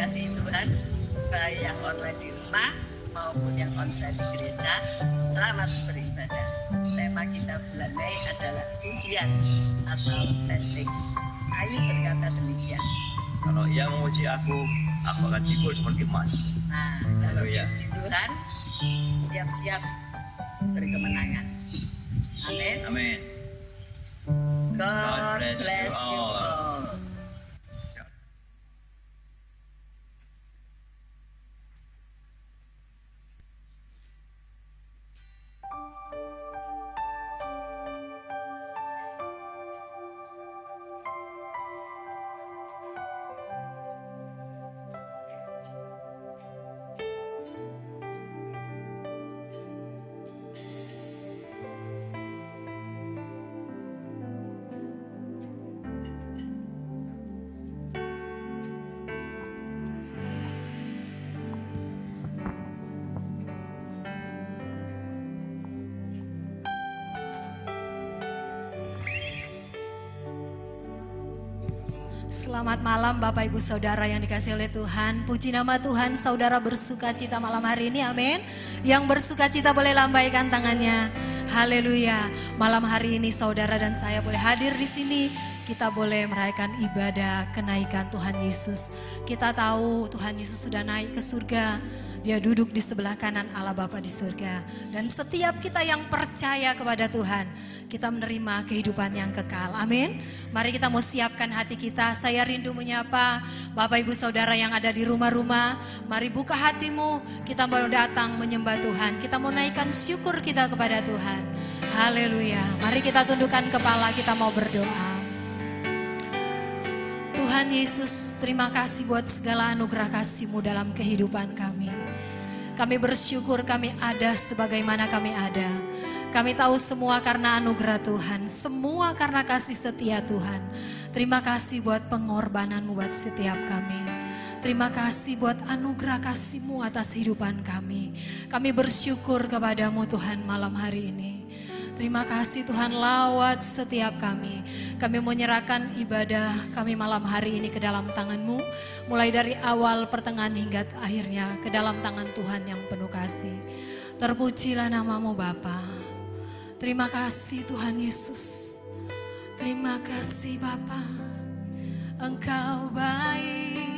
dikasihi Tuhan, baik yang online di rumah maupun yang onsite di gereja, selamat beribadah. Tema kita bulan Mei adalah ujian atau testing. Ayu berkata demikian. Kalau ia memuji aku akan dipukul seperti emas. Nah, kalau diuji Tuhan, siap-siap berkemenangan. Amin. Amin. God bless you all. Selamat malam Bapak Ibu Saudara yang dikasihi oleh Tuhan. Puji nama Tuhan, saudara bersuka cita malam hari ini, amin. Yang bersuka cita boleh lambaikan tangannya. Haleluya. Malam hari ini saudara dan saya boleh hadir di sini. Kita boleh merayakan ibadah kenaikan Tuhan Yesus. Kita tahu Tuhan Yesus sudah naik ke surga. Dia duduk di sebelah kanan Allah Bapa di surga. Dan setiap kita yang percaya kepada Tuhan, kita menerima kehidupan yang kekal. Amin. Mari kita mau siapkan hati kita. Saya rindu menyapa Bapak Ibu Saudara yang ada di rumah-rumah. Mari buka hatimu. Kita mau datang menyembah Tuhan. Kita mau naikkan syukur kita kepada Tuhan. Haleluya. Mari kita tundukkan kepala, kita mau berdoa. Tuhan Yesus, terima kasih buat segala anugerah kasih-Mu dalam kehidupan kami. Kami bersyukur kami ada sebagaimana kami ada. Kami tahu semua karena anugerah Tuhan, semua karena kasih setia Tuhan. Terima kasih buat pengorbanan-Mu buat setiap kami. Terima kasih buat anugerah kasih-Mu atas kehidupan kami. Kami bersyukur kepada-Mu Tuhan malam hari ini. Terima kasih Tuhan, lawat setiap kami. Kami menyerahkan ibadah kami malam hari ini ke dalam tangan-Mu. Mulai dari awal, pertengahan hingga akhirnya ke dalam tangan Tuhan yang penuh kasih. Terpujilah nama-Mu Bapa. Terima kasih Tuhan Yesus. Terima kasih Bapa. Engkau baik.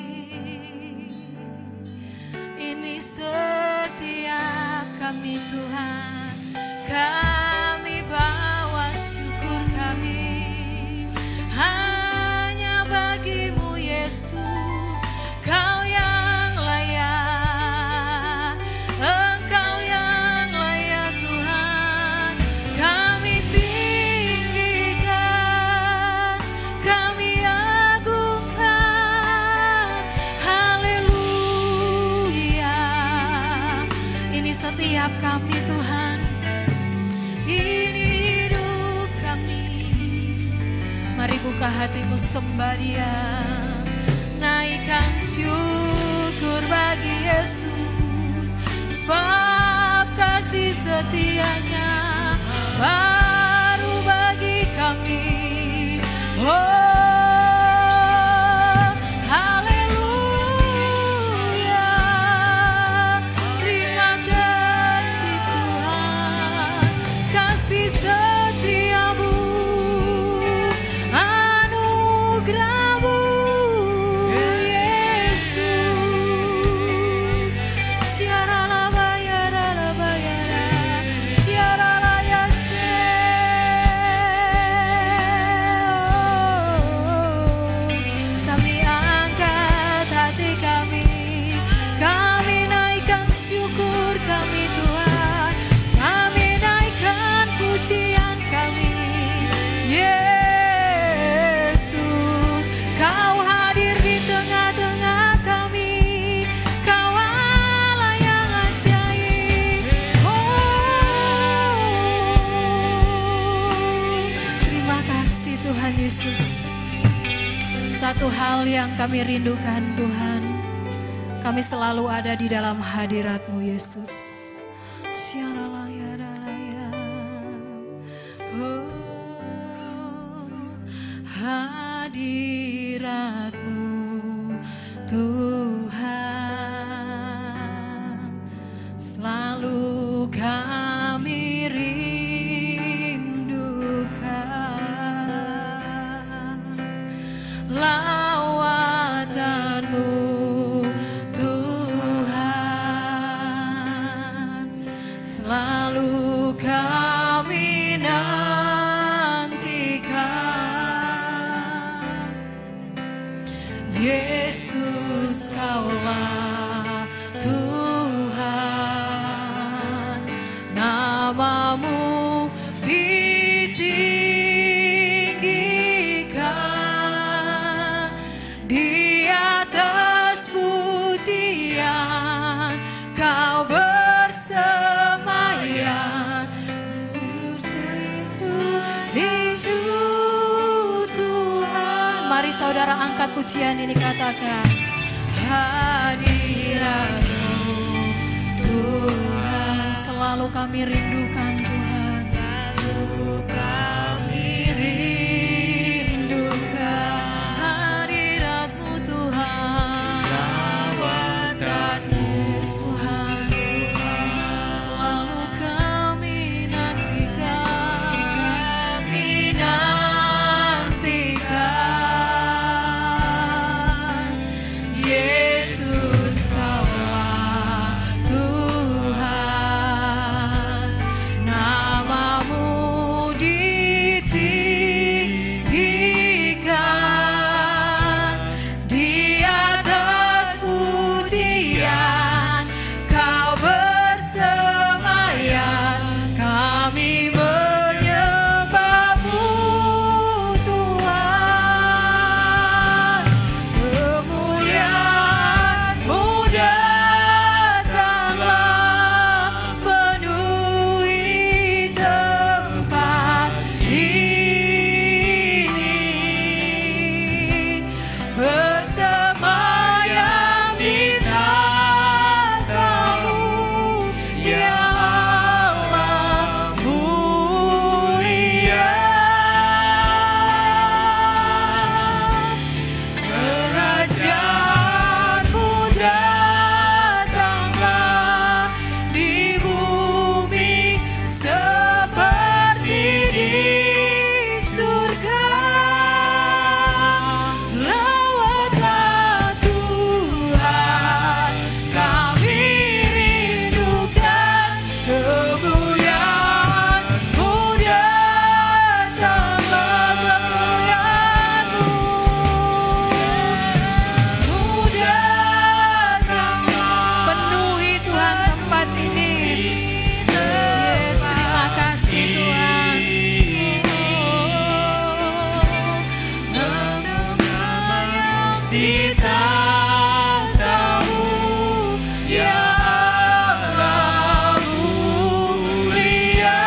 Ini setiap kami Tuhan. Kami bawa syukur kami hanya bagi-Mu Yesus. Kau yang layak. Engkau yang layak Tuhan. Kami tinggikan, kami agungkan. Haleluya. Ini setiap kami Tuhan. Ini hidup kami. Mari buka hatimu, sembah Dia. Naikkan syukur bagi Yesus. Sebab kasih setianya baru bagi kami. Oh, haleluya. Terima kasih Tuhan. Kasih setia-Mu, anugerah-Mu, Yesus. Syaralabayaralabayara, syaralayase. Kami angkat hati kami. Kami naikkan syukur kami Tuhan. Kami naikkan pujian kami. Yesus, Kau hadir di tengah-tengah kami. Kau Allah yang ajaib. Oh, terima kasih Tuhan Yesus. Satu hal yang kami rindukan Tuhan, kami selalu ada di dalam hadirat-Mu Yesus. Syaralayaralaya. Oh, hadirat-Mu Tuhan. Yesus Kaulah Tuhan, namamu ditinggikan di atas pujian, Kau bersemayam rindu Tuhan. Mari saudara angkat pujian ini, katakan hadirat-Mu Tuhan, selalu kami rindukan Tuhan, selalu kami rindukan hadirat-Mu Tuhan, lawatan-Mu Tuhan, selalu kami nantikan, Yesus Kaulah Tuhan, namamu ditinggikan di atas pujian, Kau bersemayam, kami menyembah-Mu Tuhan. Kemuliaan-Mu datanglah penuhi tempat ini, bersemayam di tahta-Mu, ya Allah mulia. Kerajaan-Mu datanglah di bumi seperti di surga. Lawatlah Tuhan, kami rindukan kemuliaan-Mu datanglah, kemuliaan-Mu datanglah, penuhi Tuhan tempat ini. Yes, terima kasih Tuhan. Bersemayam di tahta-Mu, ya Allah mulia.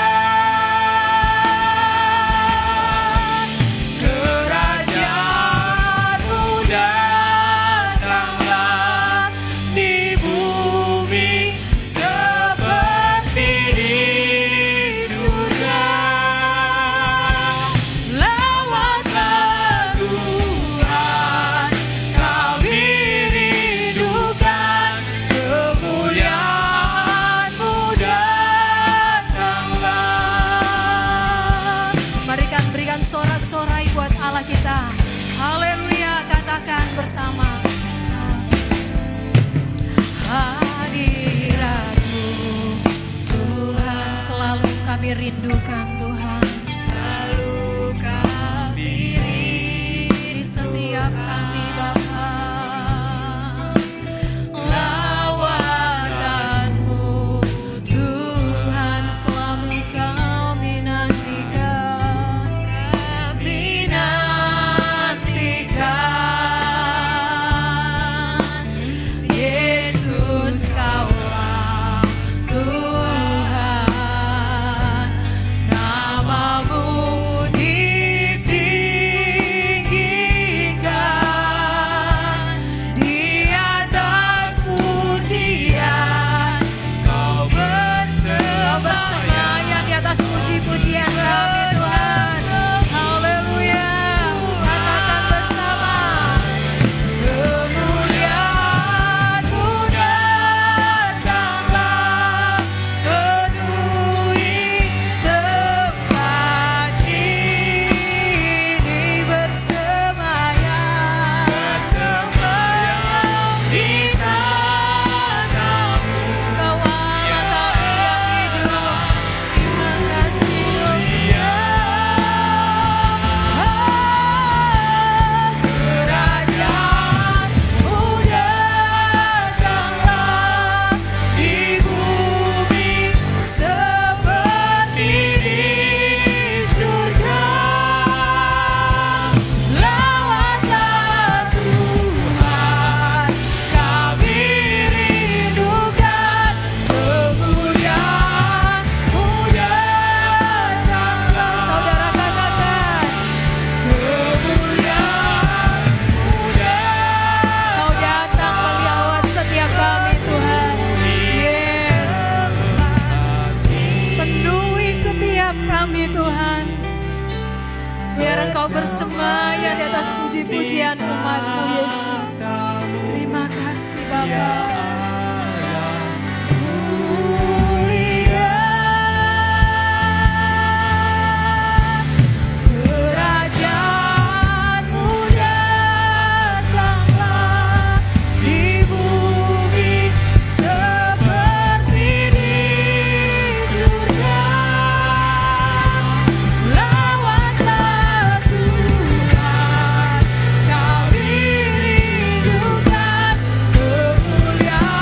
Kerajaan-Mu datanglah di bumi seperti di surga. Lawatlah Tuhan, kami rindukan kemuliaan-Mu datanglah. Mari kan berikan sorak-sorai buat Allah kita. Haleluya, katakan bersama. Hadirat-Mu Tuhan, selalu kami rindukan Tuhan, selalu kami rindu di setiap kami Bapa. Lawatan-Mu Tuhan, selalu kami nantikan, kami nantikan. Yesus Kaulah Tuhan, namamu ditinggikan di atas pujian, Kau bersemayam di atas puji-pujian kami Tuhan. Haleluya, katakan bersama. Kemuliaan-Mu datanglah penuhi tempat Biar Engkau bersemayam di atas puji-pujian umat-Mu Yesus. Terima kasih Bapa. Kau rindukan kemuliaan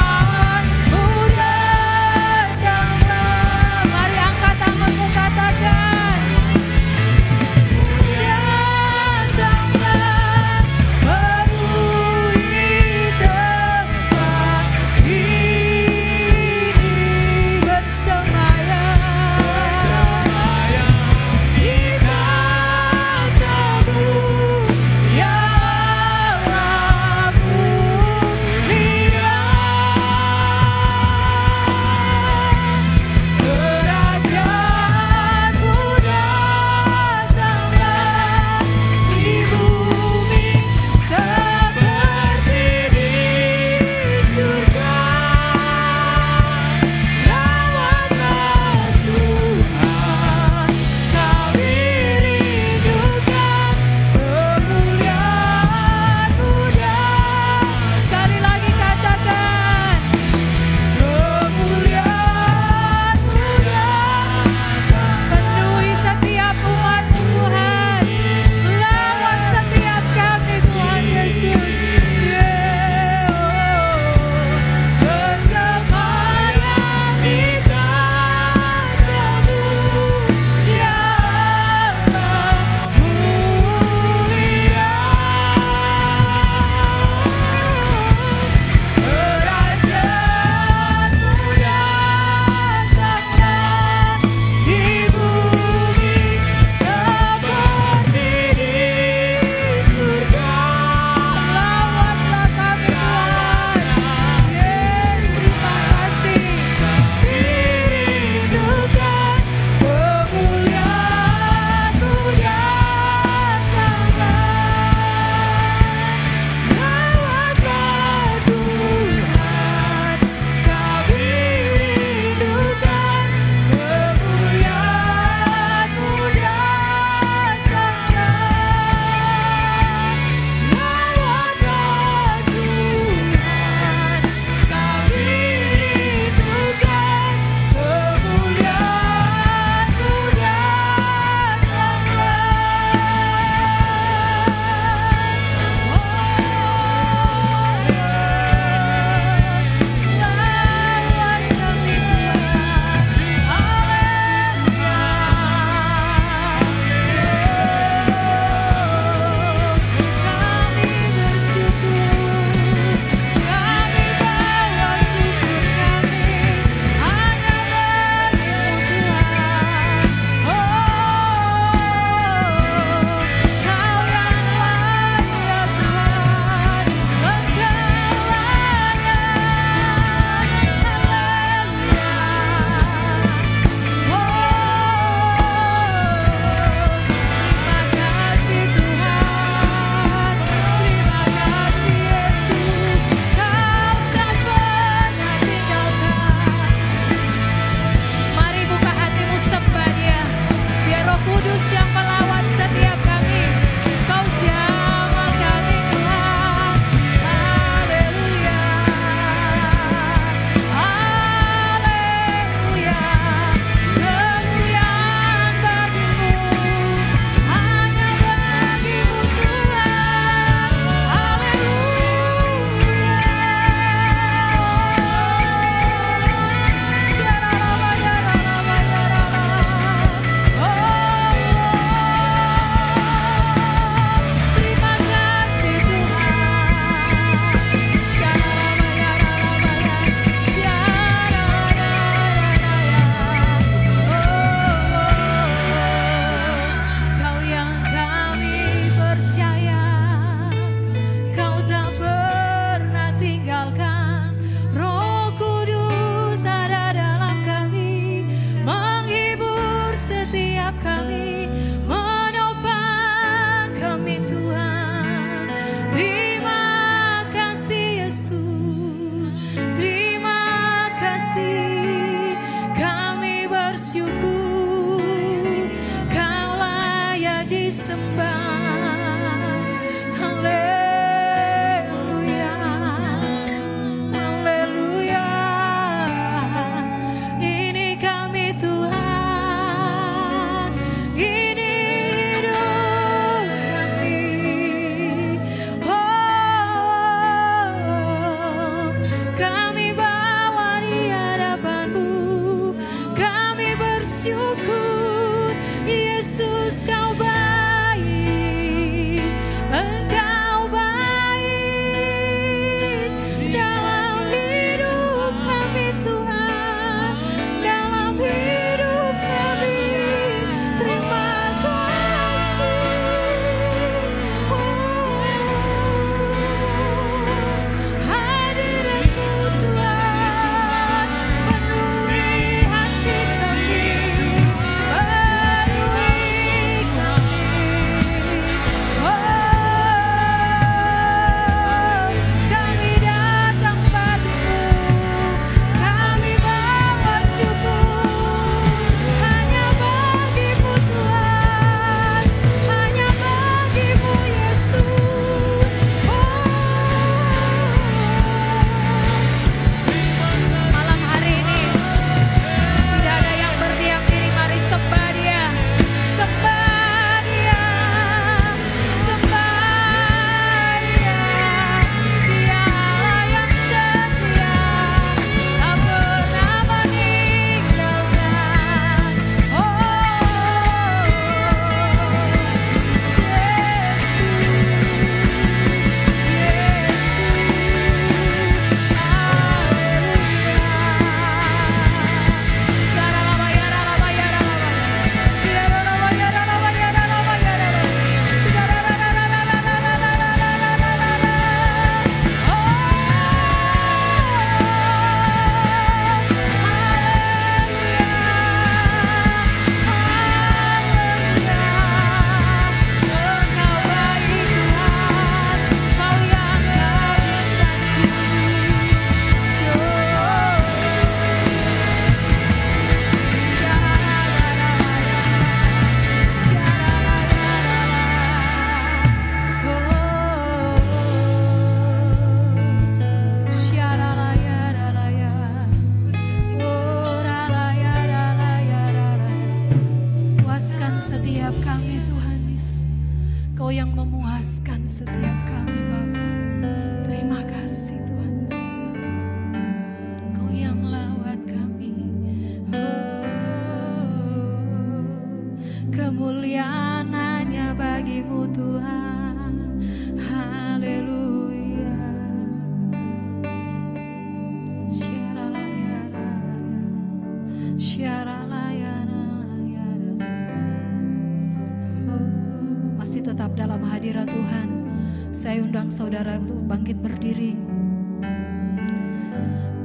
Saudara untuk bangkit berdiri.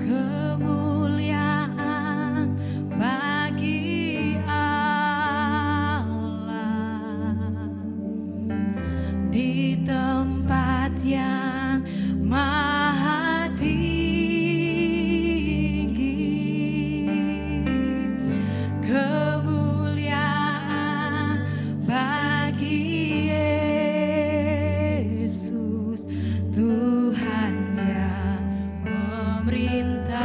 Kemuliaan bagi Allah di tempat yang maha tinggi. Kemuliaan bagi Tuhan yang memerintah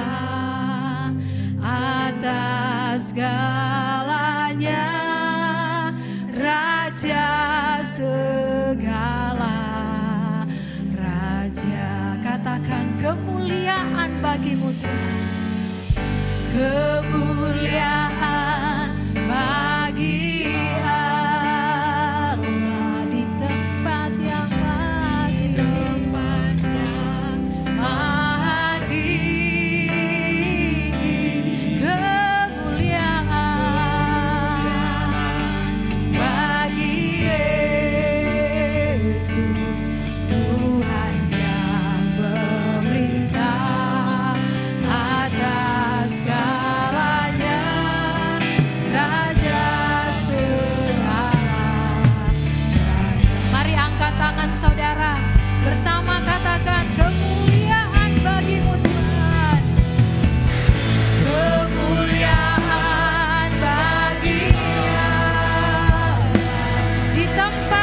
atas segalanya, Raja segala raja. Katakan kemuliaan bagimu Tuhan, kemuliaan bagi saudara bersama katakan kemuliaan bagimu Tuhan, kemuliaan bagi Allah di tempat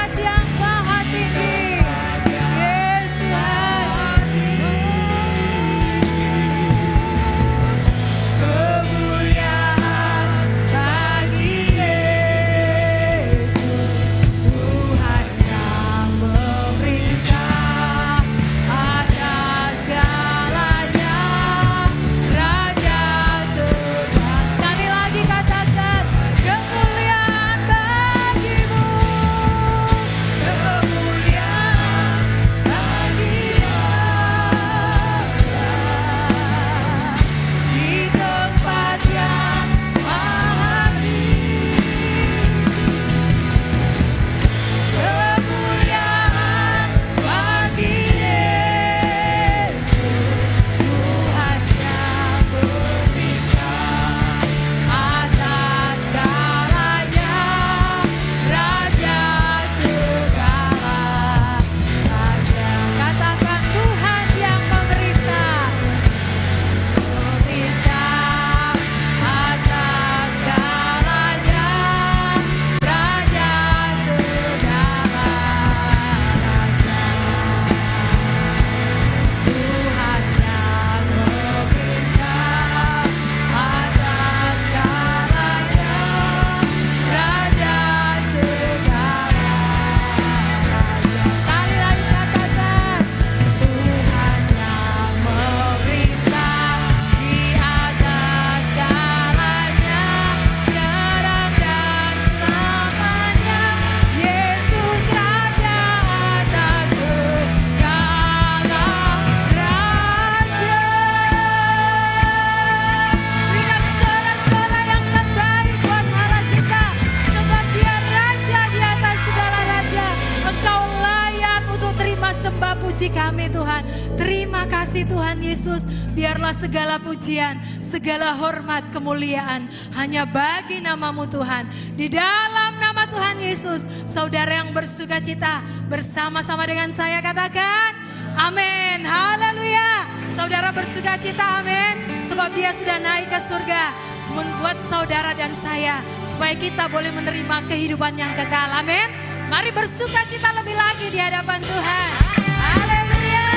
memuji kami Tuhan. Terima kasih Tuhan Yesus. Biarlah segala pujian, segala hormat, kemuliaan hanya bagi namamu Tuhan. Di dalam nama Tuhan Yesus, saudara yang bersuka cita bersama-sama dengan saya katakan amin. Haleluya. Saudara bersuka cita, amin. Sebab dia sudah naik ke surga, membuat saudara dan saya supaya kita boleh menerima kehidupan yang kekal. Amin. Mari bersuka cita lebih lagi di hadapan Tuhan. Haleluya.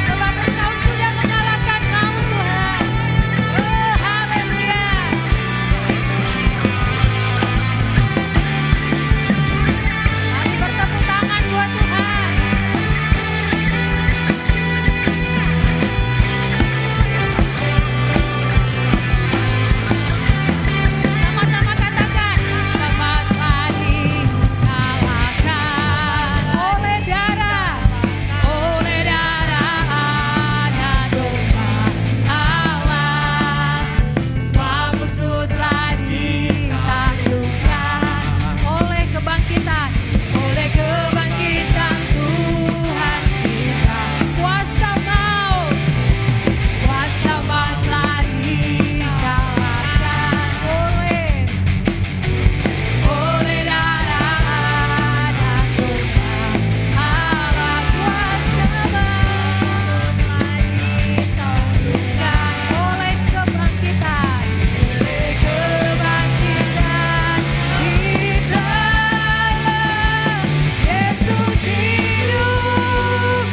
Sebab Engkau sudah menyalakan mau Tuhan. Oh, haleluya. Mari bertepuk tangan buat Tuhan. Sama-sama katakan, selamat pagi. Oleh darah anak domba Allah, semua musuh telah ditaklukkan oleh kebangkitan Tuhan kita. Kuasa maut telah dikalahkan oleh darah anak domba Allah. Kuasa maut telah ditaklukkan oleh kebangkitan kita. Yesus hidup,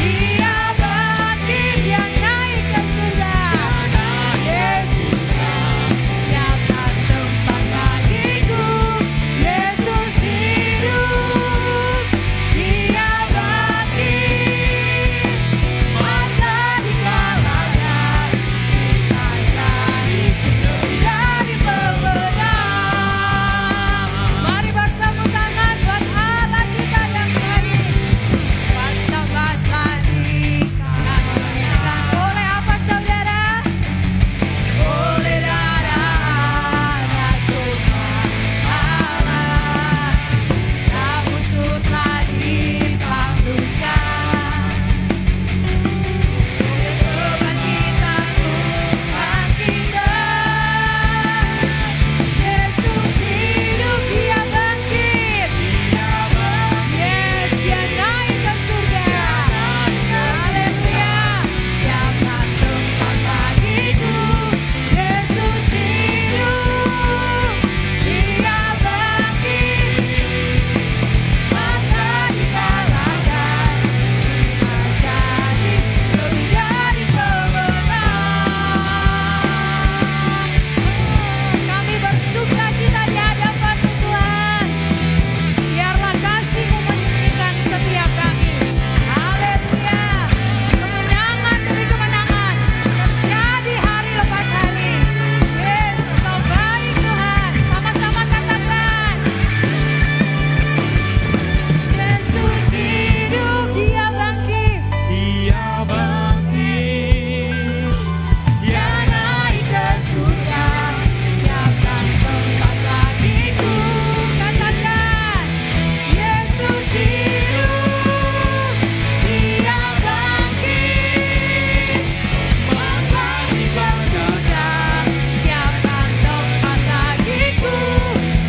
dia bangkit, dia naik ke surga. Yesus siapkan tempat bagiku. Yesus hidup, dia bangkit, mata dikalahkan, kita jadi pemenang. Mari bertepuk tangan buat Allah kita yang baik. Kuasa telah dikalahkan oleh apa saudara? Oleh darah anak domba Allah. Semua musuh telah ditaklukkan oleh kebangkitan Tuhan kita. Yesus hidup, dia bangkit. Yes, dia naik ke surga. Haleluya. Siapkan tempat bagiku. Yesus hidup, dia bangkit, mata dikalahkan, kita jadi pemenang. Kami bersuka cita di hadapan Tuhan. Biarlah kasih-Mu menyucikan setiap kami. Haleluya. Kemenangan demi kemenangan terjadi hari lepas hari. Yes, Kau baik Tuhan. Sama-sama katakan. Yesus hidup, dia bangkit. Dia naik ke surga. Siapkan tempat bagiku. Katakan. Yesus hidup, dia bangkit, bangkit ke surga. Siapkan tempat bagiku.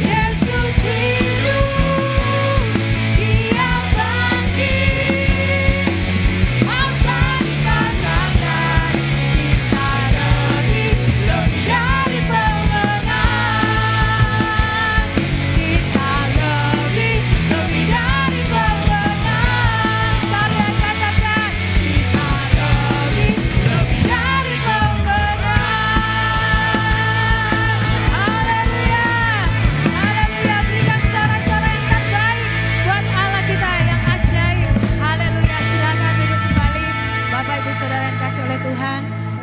Yesus hidup, dia bangkit, mata dikalahkan, kita lebih dari pemenang. Kita lebih dari pemenang. Sekalian katakan, kita lebih dari pemenang. Haleluya. Haleluya. Berikan sorak-sorak yang terbaik buat Allah kita yang ajaib. Haleluya. Silakan duduk kembali. Bapak Ibu Saudara yang kasih oleh Tuhan,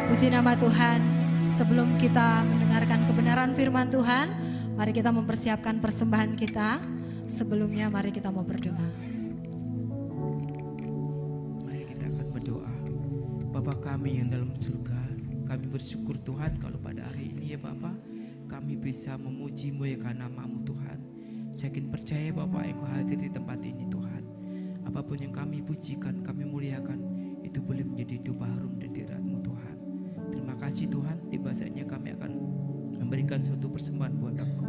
puji nama Tuhan. Sebelum kita mendengarkan kebenaran firman Tuhan, mari kita mempersiapkan persembahan kita. Sebelumnya mari kita mau berdoa. Mari kita akan berdoa. Bapa kami yang dalam surga, kami bersyukur Tuhan kalau pada hari ini ya Bapa, kami bisa memuji-Mu ya karena nama-Mu Tuhan. Saya yakin percaya Bapak Engkau hadir di tempat ini Tuhan. apapun yang kami pujikan, kami muliakan, itu boleh menjadi dupa harum dan hadirat-Mu Tuhan. Terima kasih Tuhan, tiba saatnya kami akan memberikan suatu persembahan buat Engkau.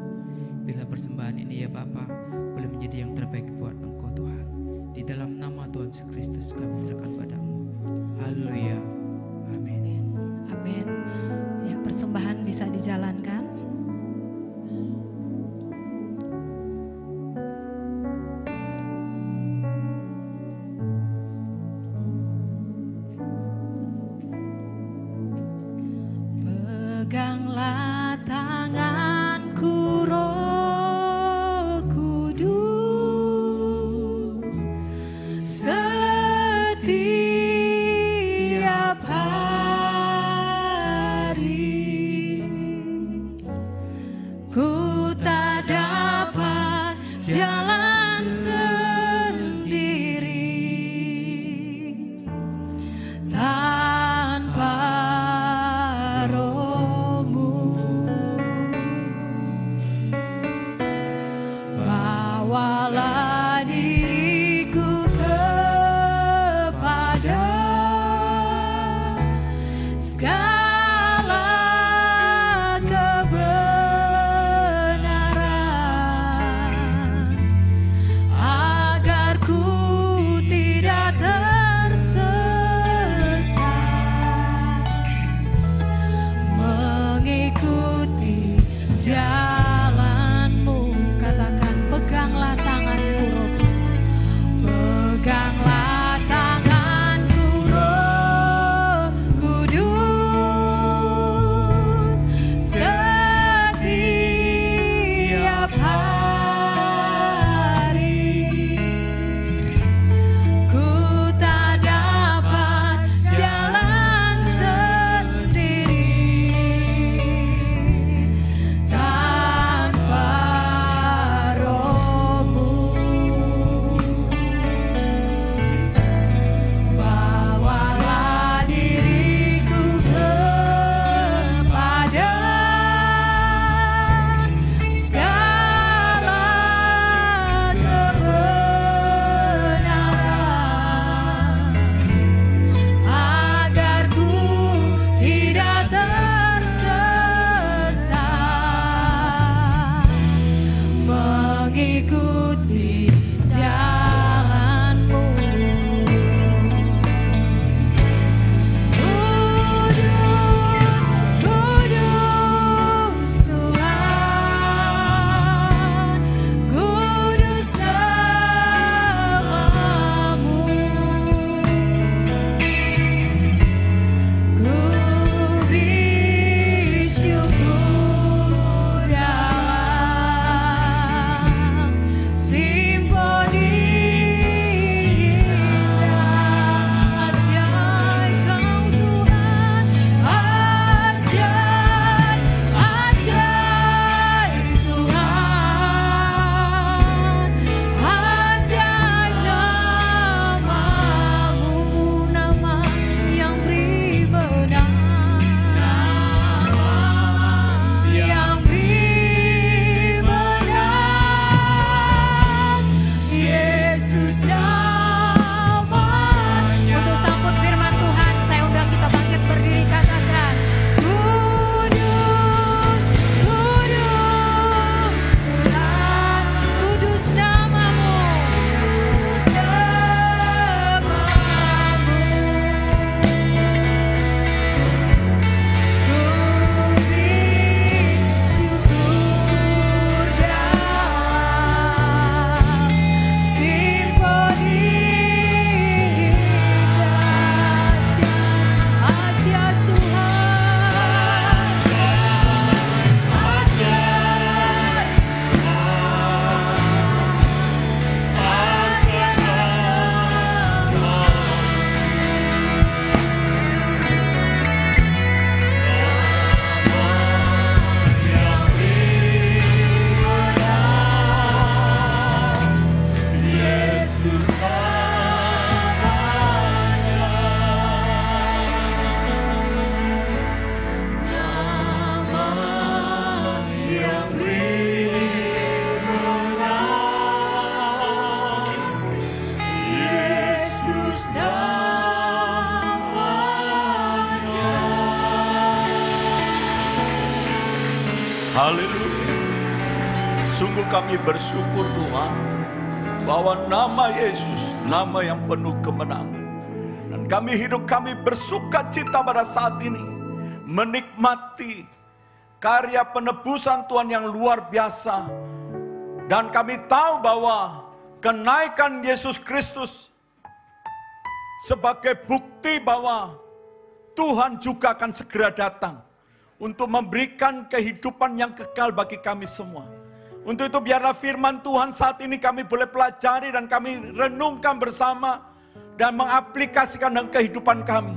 Bila persembahan ini ya Bapa boleh menjadi yang terbaik buat Engkau Tuhan. Di dalam nama Tuhan Yesus Kristus kami serahkan padamu. Haleluya. Amin. Amin. Ya, persembahan bisa dijalankan. Peganglah tanganku Roh Kudus, setiap hari ku tak dapat jalan sendiri tanpa Roh-Mu. Bawalah diriku kepada segala kebenaran, agar ku tidak tersesat, mengikuti jalan-Mu. Katakan, peganglah tanganku Roh Kudus, peganglah tanganku Roh Kudus, setiap hari ku tak dapat jalan sendiri tanpa Roh-Mu. Bawalah diriku kepada segala kebenaran, agar ku tidak tersesat, mengikuti jalan-Mu. Kudus, kudus Tuhan, kudus nama-Mu. Ku beri syukur dalam simponi Haleluya. Sungguh kami bersyukur Tuhan, bahwa nama Yesus, nama yang penuh kemenangan. Dan kami bersuka cita pada saat ini, menikmati karya penebusan Tuhan yang luar biasa. Dan kami tahu bahwa kenaikan Yesus Kristus sebagai bukti bahwa Tuhan juga akan segera datang untuk memberikan kehidupan yang kekal bagi kami semua. Untuk itu biarlah firman Tuhan saat ini kami boleh pelajari dan kami renungkan bersama dan mengaplikasikan dalam kehidupan kami.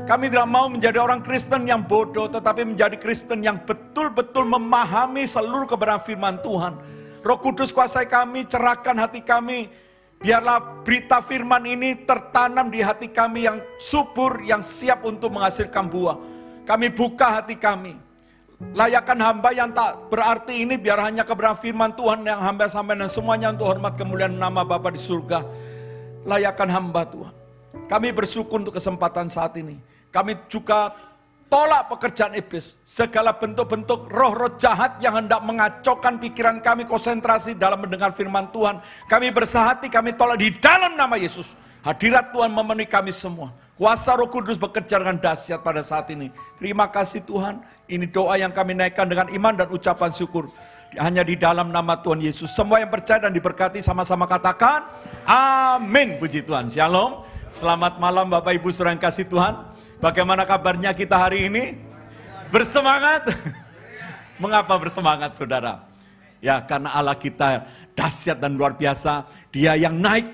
Kami tidak mau menjadi orang Kristen yang bodoh, tetapi menjadi Kristen yang betul-betul memahami seluruh kebenaran firman Tuhan. Roh Kudus kuasai kami, cerahkan hati kami. Biarlah berita firman ini tertanam di hati kami yang subur, yang siap untuk menghasilkan buah. Kami buka hati kami. Layakan hamba yang tak berarti ini biar hanya kebenaran firman Tuhan yang hamba sampaikan, dan semuanya untuk hormat kemuliaan nama Bapa di surga. Layakan hamba Tuhan. Kami bersyukur untuk kesempatan saat ini. Kami juga tolak pekerjaan iblis. Segala bentuk-bentuk roh-roh jahat yang hendak mengacaukan pikiran kami, konsentrasi dalam mendengar firman Tuhan. Kami bersahati, kami tolak di dalam nama Yesus. Hadirat Tuhan memenuhi kami semua. Kuasa Roh Kudus bekerja dengan dahsyat pada saat ini. Terima kasih Tuhan. Ini doa yang kami naikkan dengan iman dan ucapan syukur. Hanya di dalam nama Tuhan Yesus. Semua yang percaya dan diberkati sama-sama katakan amin. Puji Tuhan. Shalom. Selamat malam Bapak Ibu saudara yang kasih Tuhan. Bagaimana kabarnya kita hari ini? Bersemangat? Mengapa bersemangat saudara? Ya karena Allah kita dahsyat dan luar biasa. Dia yang naik,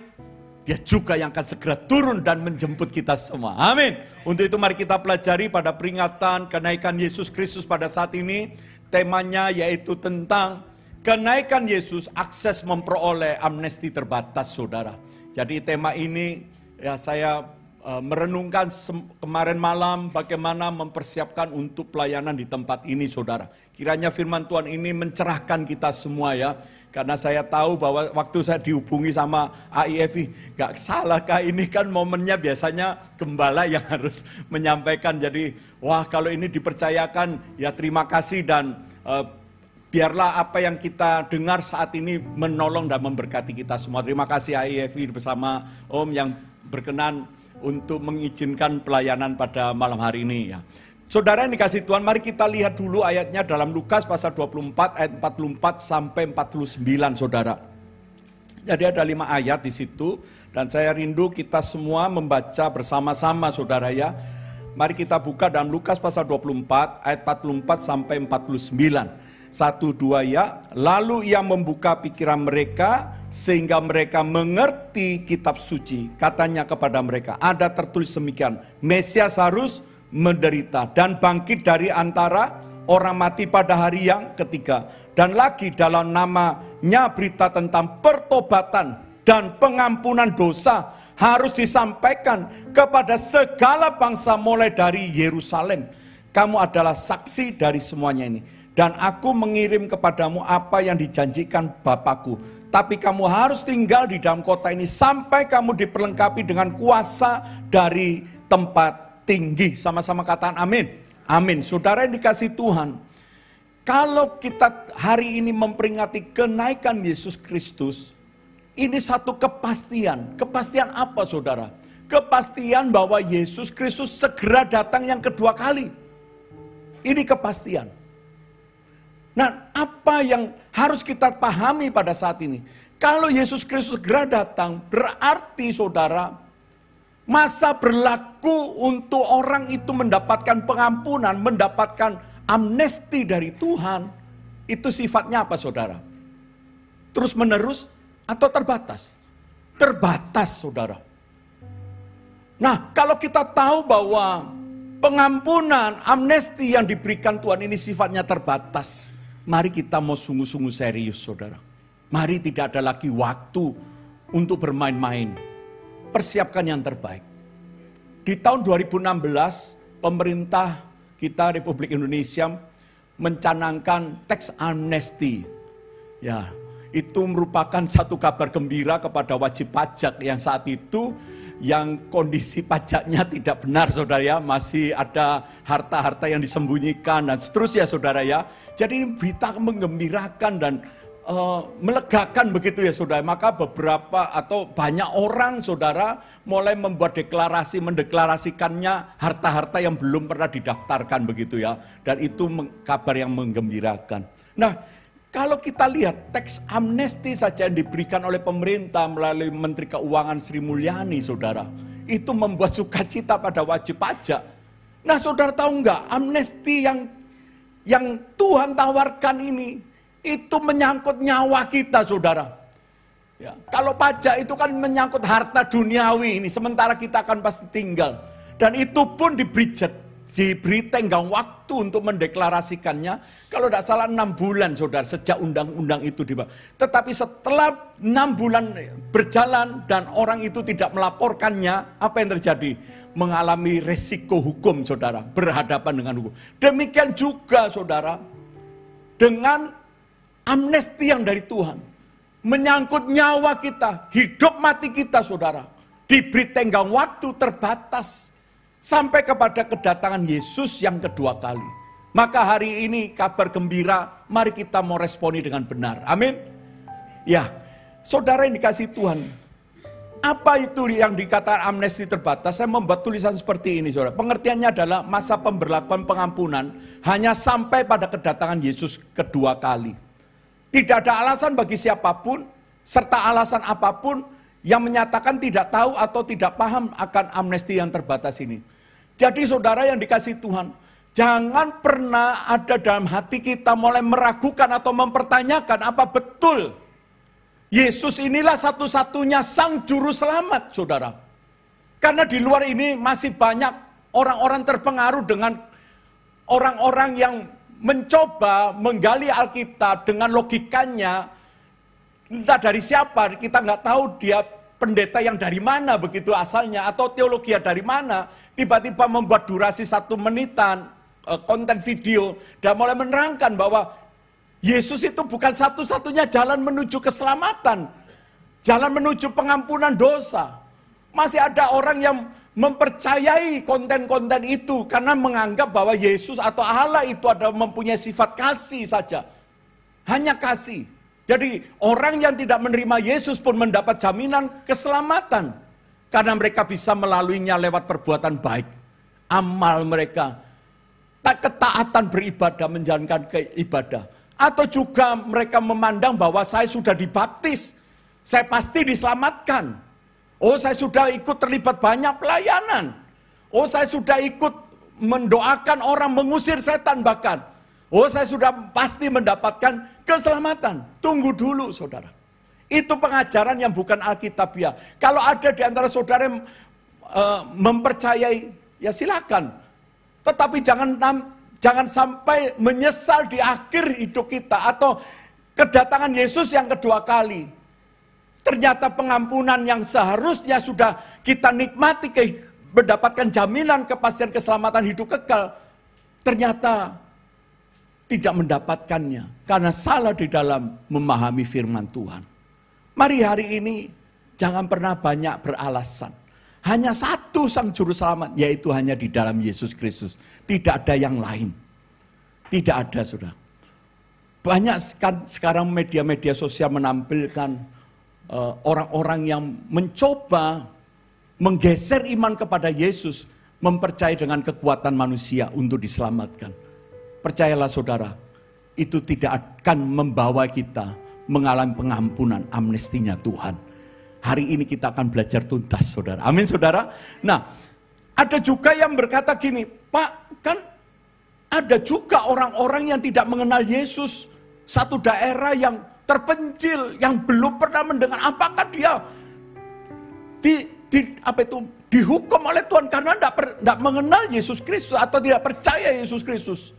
Dia juga yang akan segera turun dan menjemput kita semua. Amin. Untuk itu mari kita pelajari pada peringatan kenaikan Yesus Kristus pada saat ini. Temanya yaitu tentang kenaikan Yesus, akses memperoleh amnesti terbatas saudara. Jadi tema ini ya saya merenungkan kemarin malam bagaimana mempersiapkan untuk pelayanan di tempat ini saudara. Kiranya firman Tuhan ini mencerahkan kita semua ya. Karena saya tahu bahwa waktu saya dihubungi sama AIFI, gak salahkah ini kan momennya biasanya gembala yang harus menyampaikan. Jadi wah kalau ini dipercayakan ya terima kasih dan biarlah apa yang kita dengar saat ini menolong dan memberkati kita semua. Terima kasih AIFI bersama Om yang berkenan untuk mengizinkan pelayanan pada malam hari ini ya. Saudara yang dikasih Tuhan, mari kita lihat dulu ayatnya dalam Lukas pasal 24 ayat 44 sampai 49 saudara. Jadi ada 5 ayat di situ dan saya rindu kita semua membaca bersama-sama saudara ya. Mari kita buka dalam Lukas pasal 24 ayat 44 sampai 49. 1, 2 ya. Lalu ia membuka pikiran mereka sehingga mereka mengerti kitab suci. Katanya kepada mereka, ada tertulis demikian, Mesias harus menderita dan bangkit dari antara orang mati pada hari yang ketiga. Dan lagi dalam namanya berita tentang pertobatan dan pengampunan dosa harus disampaikan kepada segala bangsa mulai dari Yerusalem. Kamu adalah saksi dari semuanya ini. Dan aku mengirim kepadamu apa yang dijanjikan Bapakku. Tapi kamu harus tinggal di dalam kota ini sampai kamu diperlengkapi dengan kuasa dari tempat tinggi. Sama-sama katakan amin. Amin. Saudara yang dikasih Tuhan, kalau kita hari ini memperingati kenaikan Yesus Kristus, ini satu kepastian. Kepastian apa saudara? Kepastian bahwa Yesus Kristus segera datang yang kedua kali. Ini kepastian. Nah, apa yang harus kita pahami pada saat ini? Kalau Yesus Kristus segera datang, berarti saudara, masa berlaku untuk orang itu mendapatkan pengampunan, mendapatkan amnesti dari Tuhan, itu sifatnya apa saudara? Terus menerus atau terbatas? Terbatas saudara. Nah, kalau kita tahu bahwa pengampunan, amnesti yang diberikan Tuhan ini sifatnya terbatas, mari kita mau sungguh-sungguh serius saudara. Mari tidak ada lagi waktu untuk bermain-main. Persiapkan yang terbaik. Di tahun 2016, pemerintah kita Republik Indonesia mencanangkan tax amnesty. Ya, itu merupakan satu kabar gembira kepada wajib pajak yang saat itu yang kondisi pajaknya tidak benar saudara ya, masih ada harta-harta yang disembunyikan dan seterusnya saudara ya. Jadi ini berita menggembirakan dan melegakan begitu ya saudara. Maka beberapa atau banyak orang saudara mulai membuat deklarasi, mendeklarasikannya harta-harta yang belum pernah didaftarkan begitu ya. Dan itu kabar yang menggembirakan. Nah, kalau kita lihat teks amnesti saja yang diberikan oleh pemerintah melalui Menteri Keuangan Sri Mulyani saudara, itu membuat sukacita pada wajib pajak. Nah saudara tahu enggak, amnesti yang Tuhan tawarkan ini, itu menyangkut nyawa kita saudara. Ya, kalau pajak itu kan menyangkut harta duniawi ini, sementara kita akan pasti tinggal. Dan itu pun diberi tenggang waktu untuk mendeklarasikannya. Kalau tidak salah 6 bulan saudara, sejak undang-undang itu dibuat. Tetapi setelah 6 bulan berjalan dan orang itu tidak melaporkannya, apa yang terjadi? Mengalami resiko hukum saudara, berhadapan dengan hukum. Demikian juga saudara, dengan amnesti yang dari Tuhan, menyangkut nyawa kita, hidup mati kita saudara, diberi tenggang waktu terbatas, sampai kepada kedatangan Yesus yang kedua kali. Maka hari ini kabar gembira, mari kita mau responi dengan benar, amin. Ya, saudara yang dikasih Tuhan, apa itu yang dikatakan amnesti terbatas? Saya membuat tulisan seperti ini saudara. Pengertiannya adalah masa pemberlakuan pengampunan hanya sampai pada kedatangan Yesus kedua kali. Tidak ada alasan bagi siapapun, serta alasan apapun yang menyatakan tidak tahu atau tidak paham akan amnesti yang terbatas ini. Jadi saudara yang dikasih Tuhan, jangan pernah ada dalam hati kita mulai meragukan atau mempertanyakan apa betul Yesus inilah satu-satunya sang juru selamat saudara. Karena di luar ini masih banyak orang-orang terpengaruh dengan orang-orang yang mencoba menggali Alkitab dengan logikanya, entah dari siapa, kita nggak tahu dia pendeta yang dari mana begitu asalnya, atau teologi dari mana, tiba-tiba membuat durasi 1 menitan, konten video, dan mulai menerangkan bahwa Yesus itu bukan satu-satunya jalan menuju keselamatan, jalan menuju pengampunan dosa. Masih ada orang yang mempercayai konten-konten itu karena menganggap bahwa Yesus atau Allah itu adalah mempunyai sifat kasih saja. Hanya kasih. Jadi orang yang tidak menerima Yesus pun mendapat jaminan keselamatan. Karena mereka bisa melaluinya lewat perbuatan baik. Amal mereka. Ketaatan beribadah, menjalankan ibadah. Atau juga mereka memandang bahwa saya sudah dibaptis. Saya pasti diselamatkan. Oh, saya sudah ikut terlibat banyak pelayanan. Oh, saya sudah ikut mendoakan orang, mengusir setan bahkan. Oh, saya sudah pasti mendapatkan keselamatan. Tunggu dulu saudara. Itu pengajaran yang bukan Alkitabiah. Kalau ada di antara saudara yang mempercayai, ya silakan. Tetapi jangan sampai menyesal di akhir hidup kita. Atau kedatangan Yesus yang kedua kali. Ternyata pengampunan yang seharusnya sudah kita nikmati, mendapatkan jaminan kepastian keselamatan hidup kekal, ternyata tidak mendapatkannya karena salah di dalam memahami firman Tuhan. Mari hari ini jangan pernah banyak beralasan. Hanya satu sang juru selamat, yaitu hanya di dalam Yesus Kristus. Tidak ada yang lain. Tidak ada saudara. Banyak sekarang media-media sosial menampilkan orang-orang yang mencoba menggeser iman kepada Yesus, mempercayai dengan kekuatan manusia untuk diselamatkan. Percayalah saudara, itu tidak akan membawa kita mengalami pengampunan amnestinya Tuhan. Hari ini kita akan belajar tuntas saudara. Amin saudara. Nah, ada juga yang berkata gini, Pak, kan ada juga orang-orang yang tidak mengenal Yesus. Satu daerah yang terpencil, yang belum pernah mendengar, apakah dia dihukum oleh Tuhan karena tidak mengenal Yesus Kristus atau tidak percaya Yesus Kristus?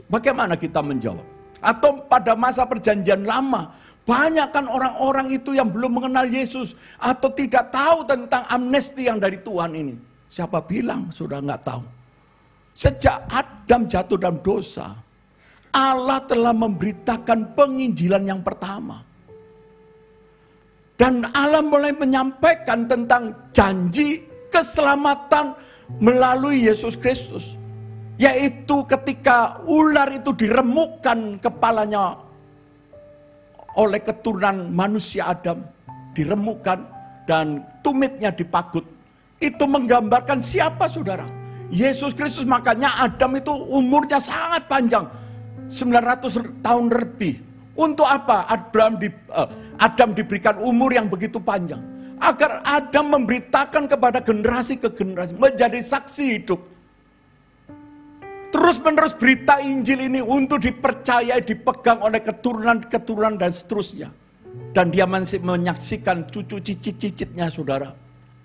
Bagaimana kita menjawab? Atau pada masa perjanjian lama, banyak kan orang-orang itu yang belum mengenal Yesus atau tidak tahu tentang amnesti yang dari Tuhan ini. Siapa bilang sudah nggak tahu? Sejak Adam jatuh dalam dosa, Allah telah memberitakan penginjilan yang pertama. Dan Allah mulai menyampaikan tentang janji keselamatan melalui Yesus Kristus. Yaitu ketika ular itu diremukkan kepalanya oleh keturunan manusia Adam. Diremukkan dan tumitnya dipagut. Itu menggambarkan siapa saudara? Yesus Kristus. Makanya Adam itu umurnya sangat panjang. 900 tahun lebih. Untuk apa? Adam diberikan umur yang begitu panjang. Agar Adam memberitakan kepada generasi ke generasi. Menjadi saksi hidup. Terus menerus berita Injil ini untuk dipercayai, dipegang oleh keturunan-keturunan dan seterusnya. Dan dia masih menyaksikan cucu cicit-cicitnya saudara.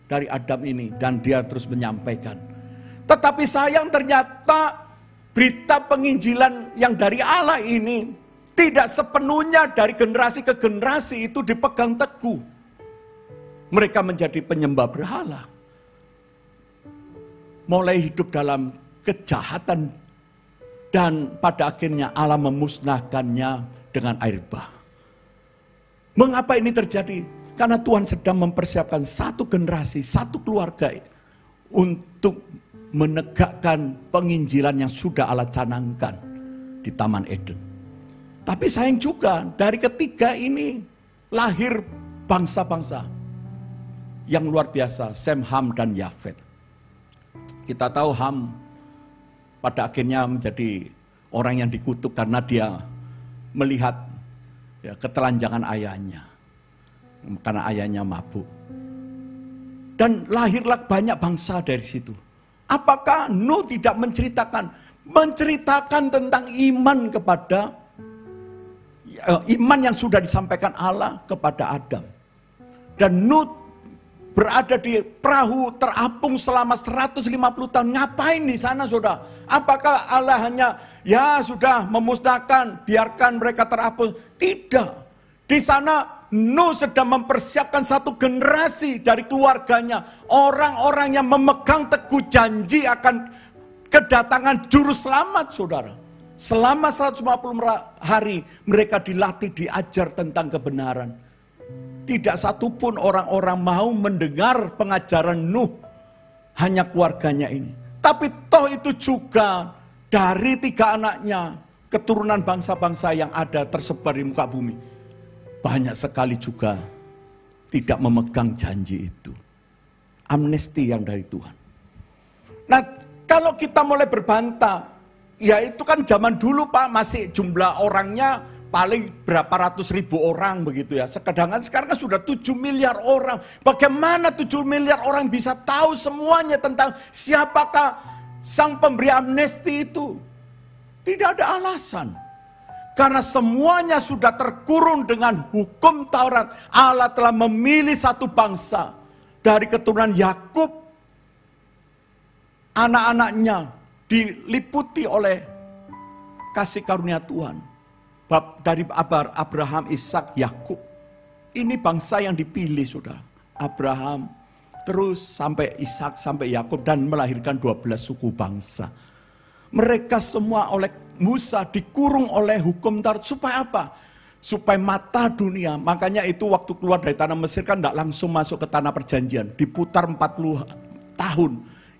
Dari Adam ini. Dan dia terus menyampaikan. Tetapi sayang ternyata berita penginjilan yang dari Allah ini tidak sepenuhnya dari generasi ke generasi itu dipegang teguh. Mereka menjadi penyembah berhala. Mulai hidup dalam kejahatan. Dan pada akhirnya Allah memusnahkannya dengan air bah. Mengapa ini terjadi? Karena Tuhan sedang mempersiapkan satu generasi, satu keluarga untuk menegakkan penginjilan yang sudah Allah canangkan di Taman Eden. Tapi sayang juga dari ketiga ini lahir bangsa-bangsa yang luar biasa, Sem, Ham, dan Yafet. Kita tahu Ham pada akhirnya menjadi orang yang dikutuk karena dia melihat ketelanjangan ayahnya. Karena ayahnya mabuk. Dan lahirlah banyak bangsa dari situ. Apakah Nuh tidak menceritakan tentang iman kepada iman yang sudah disampaikan Allah kepada Adam. Dan Nuh berada di perahu terapung selama 150 tahun. Ngapain di sana saudara? Apakah Allah hanya sudah memusnahkan, biarkan mereka terapung? Tidak. Di sana Nuh sedang mempersiapkan satu generasi dari keluarganya. Orang-orang yang memegang teguh janji akan kedatangan juru selamat saudara. Selama 150 hari mereka dilatih, diajar tentang kebenaran. Tidak satupun orang-orang mau mendengar pengajaran Nuh. Hanya keluarganya ini. Tapi toh itu juga dari 3 anaknya. Keturunan bangsa-bangsa yang ada tersebar di muka bumi. Banyak sekali juga tidak memegang janji itu. Amnesti yang dari Tuhan. Nah kalau kita mulai berbantah. Ya itu kan zaman dulu Pak masih jumlah orangnya paling berapa ratus ribu orang begitu ya. Sedangkan sekarang kan sudah 7 miliar orang. Bagaimana 7 miliar orang bisa tahu semuanya tentang siapakah sang pemberi amnesti itu? Tidak ada alasan. Karena semuanya sudah terkurung dengan hukum Taurat. Allah telah memilih satu bangsa dari keturunan Yakub. Anak-anaknya diliputi oleh kasih karunia Tuhan. Dari Abraham, Ishak, Yakub. Ini bangsa yang dipilih saudara. Abraham, terus sampai Ishak, sampai Yakub dan melahirkan 12 suku bangsa. Mereka semua oleh Musa dikurung oleh hukum Taurat. Supaya apa? Supaya mata dunia. Makanya itu waktu keluar dari tanah Mesir kan tidak langsung masuk ke tanah perjanjian. Diputar 40 tahun.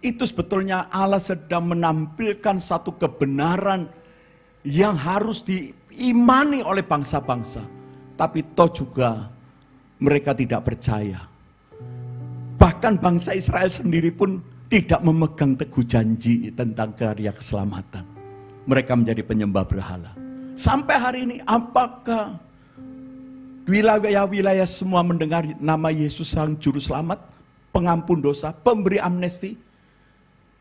Itu sebetulnya Allah sedang menampilkan satu kebenaran yang harus diimani oleh bangsa-bangsa. Tapi toh juga mereka tidak percaya. Bahkan bangsa Israel sendiri pun tidak memegang teguh janji tentang karya keselamatan. Mereka menjadi penyembah berhala. Sampai hari ini apakah wilayah-wilayah semua mendengar nama Yesus sang juru selamat, pengampun dosa, pemberi amnesti?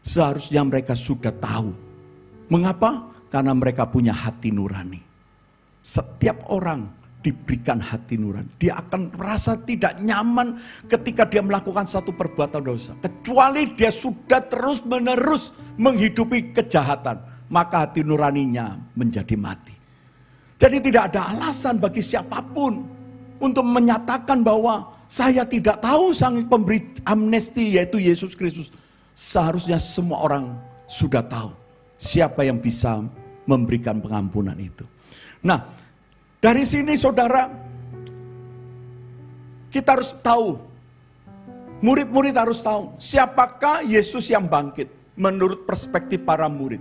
Seharusnya mereka sudah tahu. Mengapa? Karena mereka punya hati nurani. Setiap orang diberikan hati nurani. Dia akan merasa tidak nyaman ketika dia melakukan satu perbuatan dosa. Kecuali dia sudah terus menerus menghidupi kejahatan. Maka hati nuraninya menjadi mati. Jadi tidak ada alasan bagi siapapun untuk menyatakan bahwa saya tidak tahu sang pemberi amnesti yaitu Yesus Kristus. Seharusnya semua orang sudah tahu siapa yang bisa memberikan pengampunan itu. Nah, dari sini saudara, Kita harus tahu, murid-murid harus tahu, siapakah Yesus yang bangkit menurut perspektif para murid.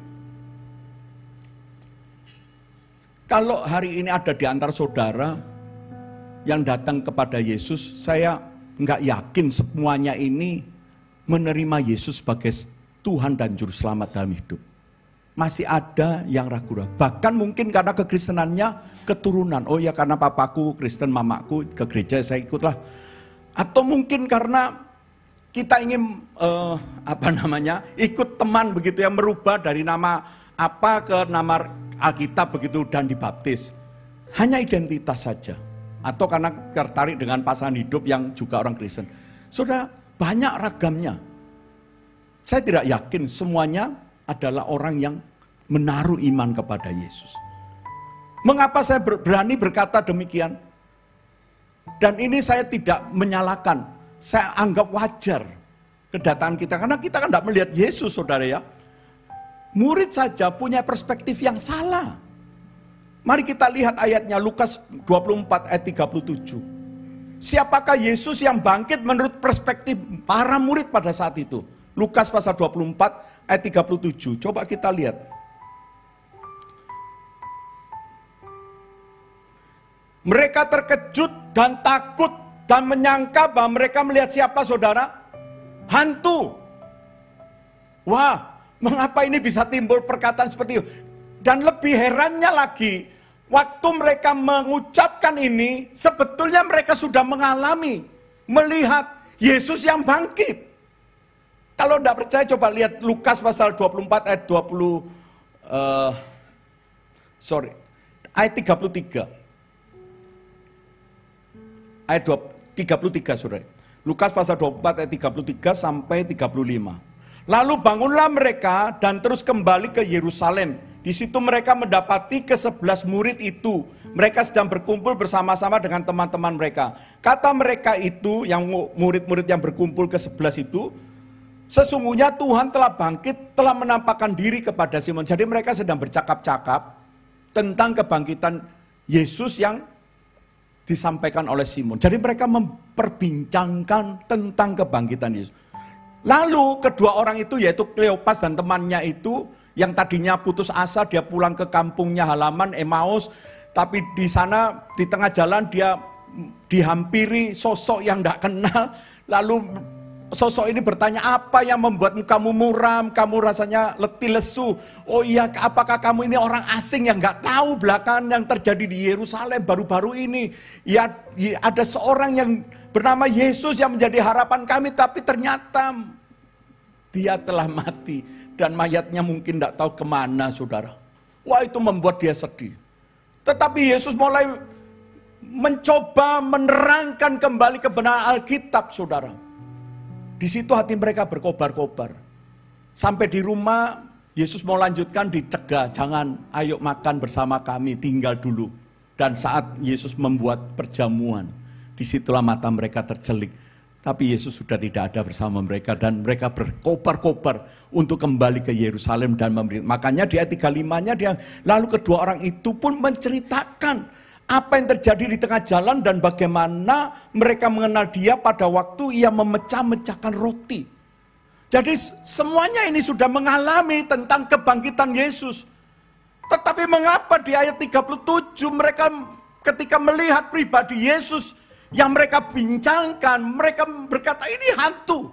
Kalau hari ini ada di antara saudara yang datang kepada Yesus, saya nggak yakin semuanya ini menerima Yesus sebagai Tuhan dan Juru Selamat dalam hidup. Masih ada yang ragu-ragu. Bahkan mungkin karena kekristenannya keturunan. Oh ya, karena papaku Kristen, mamaku ke gereja, saya ikutlah. Atau mungkin karena kita ingin ikut teman begitu ya, merubah dari nama apa ke nama Alkitab begitu dan dibaptis. Hanya identitas saja. Atau karena tertarik dengan pasangan hidup yang juga orang Kristen. Saudara, banyak ragamnya. Saya tidak yakin semuanya adalah orang yang menaruh iman kepada Yesus. Mengapa saya berani berkata demikian? Dan ini saya tidak menyalahkan. Saya anggap wajar kedatangan kita. Karena kita kan tidak melihat Yesus, saudara ya. Murid saja punya perspektif yang salah. Mari kita lihat ayatnya, Lukas 24 ayat 37. Siapakah Yesus yang bangkit menurut perspektif para murid pada saat itu? Lukas pasal 24 ayat 37. Coba kita lihat. Mereka terkejut dan takut dan menyangka bahwa mereka melihat siapa, saudara? Hantu. Wah, mengapa ini bisa timbul perkataan seperti itu? Dan lebih herannya lagi, waktu mereka mengucapkan ini, sebetulnya mereka sudah mengalami, melihat Yesus yang bangkit. Kalau tidak percaya coba lihat Lukas pasal 24 ayat 33. Ayat 33, saudara. Lukas pasal 24 ayat 33 sampai 35. Lalu bangunlah mereka dan terus kembali ke Yerusalem. Di situ mereka mendapati ke-11 murid itu. Mereka sedang berkumpul bersama-sama dengan teman-teman mereka. Kata mereka itu, yang murid-murid yang berkumpul ke-11 itu, sesungguhnya Tuhan telah bangkit, telah menampakkan diri kepada Simon. Jadi mereka sedang bercakap-cakap tentang kebangkitan Yesus yang disampaikan oleh Simon. Jadi mereka memperbincangkan tentang kebangkitan Yesus. Lalu kedua orang itu, yaitu Kleopas dan temannya itu, yang tadinya putus asa, dia pulang ke kampungnya halaman Emmaus, tapi di sana di tengah jalan dia dihampiri sosok yang tidak kenal. Lalu sosok ini bertanya, apa yang membuatmu kamu muram, kamu rasanya letih lesu? Oh iya, apakah kamu ini orang asing yang nggak tahu belakangan yang terjadi di Yerusalem baru-baru ini? Ya, ada seorang yang bernama Yesus yang menjadi harapan kami, tapi ternyata dia telah mati. Dan mayatnya mungkin tidak tahu kemana, saudara. Wah, itu membuat dia sedih. Tetapi Yesus mulai mencoba menerangkan kembali kebenaran Alkitab, saudara. Di situ hati mereka berkobar-kobar. Sampai di rumah, Yesus mau lanjutkan, dicegah. Jangan, ayo makan bersama kami, tinggal dulu. Dan saat Yesus membuat perjamuan, disitulah mata mereka tercelik. Tapi Yesus sudah tidak ada bersama mereka dan mereka berkobar-kobar untuk kembali ke Yerusalem dan memberi. Makanya di ayat 35-nya dia, lalu kedua orang itu pun menceritakan apa yang terjadi di tengah jalan dan bagaimana mereka mengenal dia pada waktu ia memecah-mecahkan roti. Jadi semuanya ini sudah mengalami tentang kebangkitan Yesus. Tetapi mengapa di ayat 37 mereka ketika melihat pribadi Yesus yang mereka bincangkan, mereka berkata ini hantu.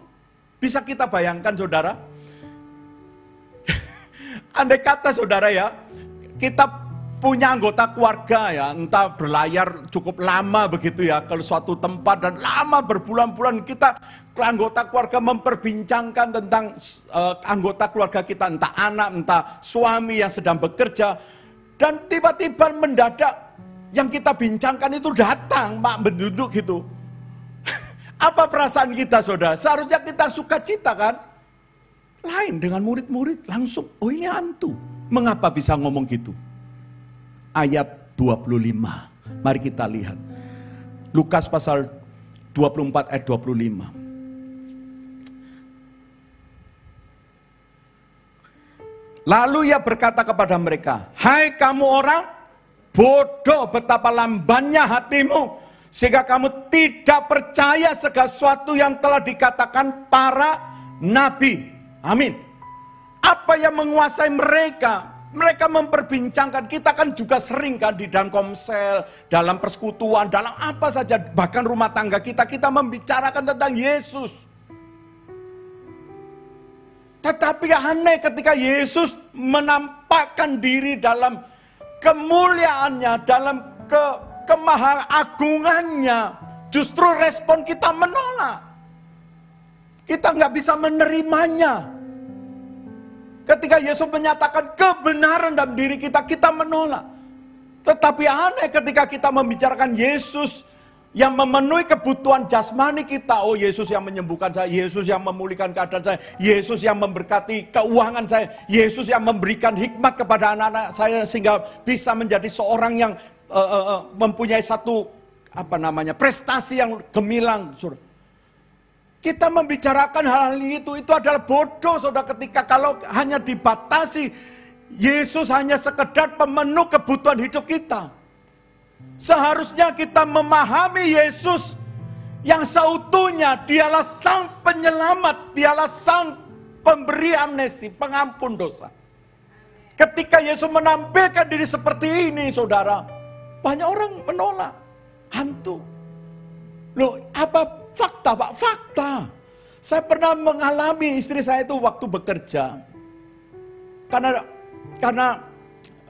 Bisa kita bayangkan, saudara? Andai kata, saudara ya, kita punya anggota keluarga ya, entah berlayar cukup lama begitu ya, ke suatu tempat dan lama berbulan-bulan kita anggota keluarga memperbincangkan tentang anggota keluarga kita, entah anak, entah suami yang sedang bekerja, dan tiba-tiba mendadak yang kita bincangkan itu datang, mak berduduk gitu. Apa perasaan kita, saudara? Seharusnya kita sukacita kan? Lain dengan murid-murid, langsung, oh ini hantu. Mengapa bisa ngomong gitu? Ayat 25, mari kita lihat. Lukas pasal 24 ayat 25. Lalu ia berkata kepada mereka, hai kamu orang bodoh, betapa lambannya hatimu Sehingga kamu tidak percaya segala sesuatu yang telah dikatakan para nabi. Amin. Apa yang menguasai mereka? Mereka memperbincangkan, kita kan juga sering kan di dalam komsel, dalam persekutuan, dalam apa saja, bahkan rumah tangga kita membicarakan tentang Yesus. Tetapi aneh ketika Yesus menampakkan diri dalam kemuliaannya, dalam kemahaagungannya, justru respon kita menolak. Kita nggak bisa menerimanya. Ketika Yesus menyatakan kebenaran dalam diri kita, kita menolak. Tetapi aneh ketika kita membicarakan Yesus yang memenuhi kebutuhan jasmani kita. Oh, Yesus yang menyembuhkan saya, Yesus yang memulihkan keadaan saya, Yesus yang memberkati keuangan saya, Yesus yang memberikan hikmat kepada anak-anak saya sehingga bisa menjadi seorang yang mempunyai satu prestasi yang gemilang. Kita membicarakan hal-hal itu adalah bodoh, saudara, ketika kalau hanya dibatasi Yesus hanya sekedar pemenuh kebutuhan hidup kita. Seharusnya kita memahami Yesus yang seutuhnya, dialah sang penyelamat, dialah sang pemberi amnesti, pengampun dosa. Ketika Yesus menampilkan diri seperti ini, saudara, banyak orang menolak, hantu. Loh, apa fakta, Pak? Fakta. Saya pernah mengalami, istri saya itu waktu bekerja. Karena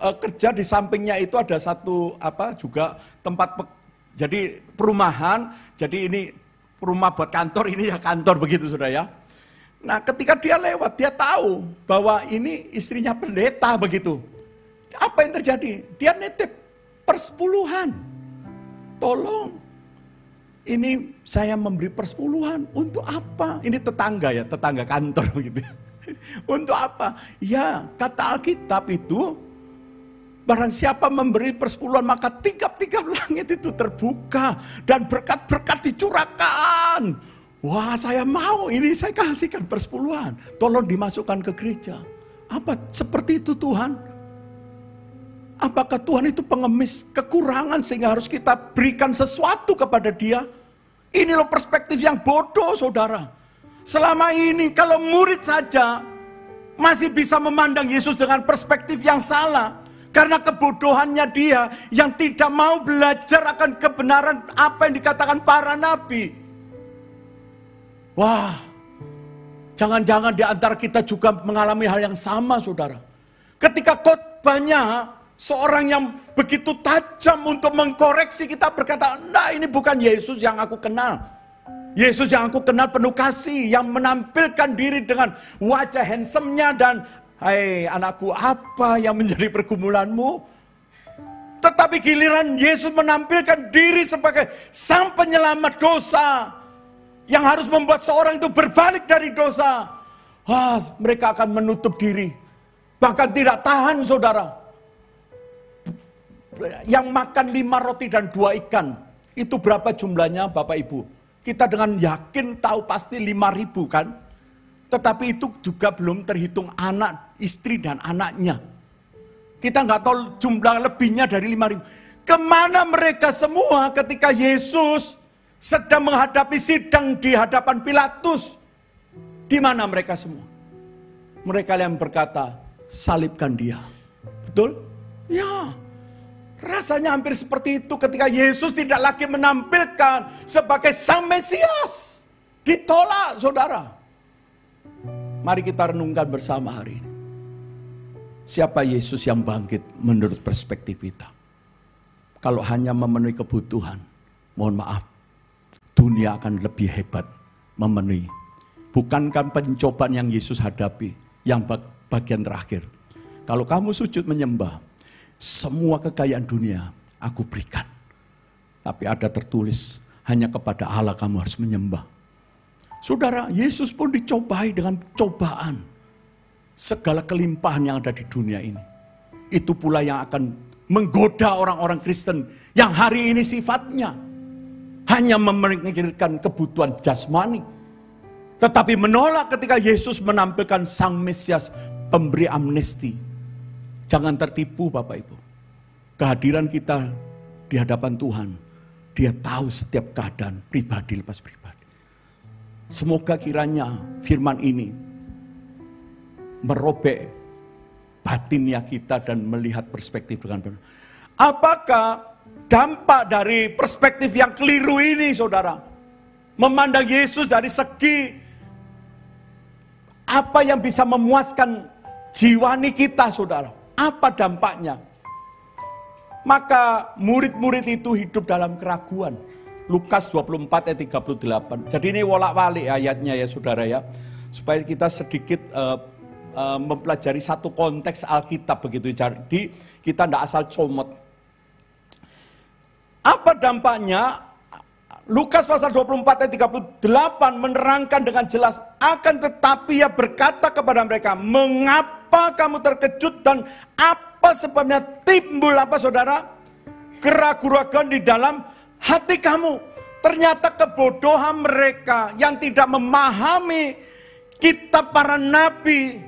kerja di sampingnya itu ada satu juga tempat jadi perumahan. Jadi ini rumah buat kantor, ini ya kantor begitu, saudara ya. Nah, ketika dia lewat, dia tahu bahwa ini istrinya pendeta begitu. Apa yang terjadi? Dia nitip persepuluhan. Tolong, ini saya memberi persepuluhan. Untuk apa? Ini tetangga ya, tetangga kantor begitu. Untuk apa? Ya, kata Alkitab itu, barang siapa memberi persepuluhan maka tiga-tiga langit itu terbuka dan berkat-berkat dicurahkan. Wah, saya mau, ini saya kasihkan persepuluhan. Tolong dimasukkan ke gereja. Apa seperti itu Tuhan? Apakah Tuhan itu pengemis kekurangan sehingga harus kita berikan sesuatu kepada dia? Ini loh perspektif yang bodoh, saudara. Selama ini kalau murid saja masih bisa memandang Yesus dengan perspektif yang salah. Karena kebodohannya dia yang tidak mau belajar akan kebenaran apa yang dikatakan para nabi. Wah, jangan-jangan di antara kita juga mengalami hal yang sama, saudara. Ketika khotbahnya seorang yang begitu tajam untuk mengkoreksi, kita berkata, nah ini bukan Yesus yang aku kenal. Yesus yang aku kenal penuh kasih, yang menampilkan diri dengan wajah handsome-nya dan, hai anakku, apa yang menjadi pergumulanmu? Tetapi giliran Yesus menampilkan diri sebagai sang penyelamat dosa, yang harus membuat seorang itu berbalik dari dosa. Wah, mereka akan menutup diri. Bahkan tidak tahan, saudara. Yang makan 5 roti dan 2 ikan. Itu berapa jumlahnya Bapak Ibu? Kita dengan yakin tahu pasti 5.000 kan? Tetapi itu juga belum terhitung anak, istri dan anaknya. Kita nggak tahu jumlah lebihnya dari 5.000. Kemana mereka semua ketika Yesus sedang menghadapi sidang di hadapan Pilatus? Di mana mereka semua? Mereka yang berkata, salibkan dia. Betul? Ya. Rasanya hampir seperti itu ketika Yesus tidak lagi menampilkan sebagai sang Mesias. Ditolak, saudara. Mari kita renungkan bersama hari ini. Siapa Yesus yang bangkit menurut perspektif kita? Kalau hanya memenuhi kebutuhan, mohon maaf, dunia akan lebih hebat memenuhi. Bukankah pencobaan yang Yesus hadapi yang bagian terakhir? Kalau kamu sujud menyembah, semua kekayaan dunia aku berikan. Tapi ada tertulis, hanya kepada Allah kamu harus menyembah. Saudara, Yesus pun dicobai dengan cobaan. Segala kelimpahan yang ada di dunia ini. Itu pula yang akan menggoda orang-orang Kristen yang hari ini sifatnya hanya memikirkan kebutuhan jasmani. Tetapi menolak ketika Yesus menampilkan sang Mesias pemberi amnesti. Jangan tertipu Bapak Ibu. Kehadiran kita di hadapan Tuhan Dia tahu setiap keadaan pribadi lepas pribadi. Semoga kiranya firman ini merobek batinnya kita dan melihat perspektif dengan benar. Apakah dampak dari perspektif yang keliru ini, saudara? Memandang Yesus dari segi apa yang bisa memuaskan jiwani kita, saudara? Apa dampaknya? Maka murid-murid itu hidup dalam keraguan. Lukas 24 ayat 38. Jadi ini wolak-walik ayatnya ya saudara ya. Supaya kita sedikit mempelajari satu konteks Alkitab begitu. Jadi kita tidak asal comot. Apa dampaknya? Lukas pasal 24 ayat 38 menerangkan dengan jelas. Akan tetapi ia berkata kepada mereka, mengapa kamu terkejut dan apa sebabnya timbul apa saudara? Keraguan di dalam hati kamu. Ternyata kebodohan mereka yang tidak memahami kitab para nabi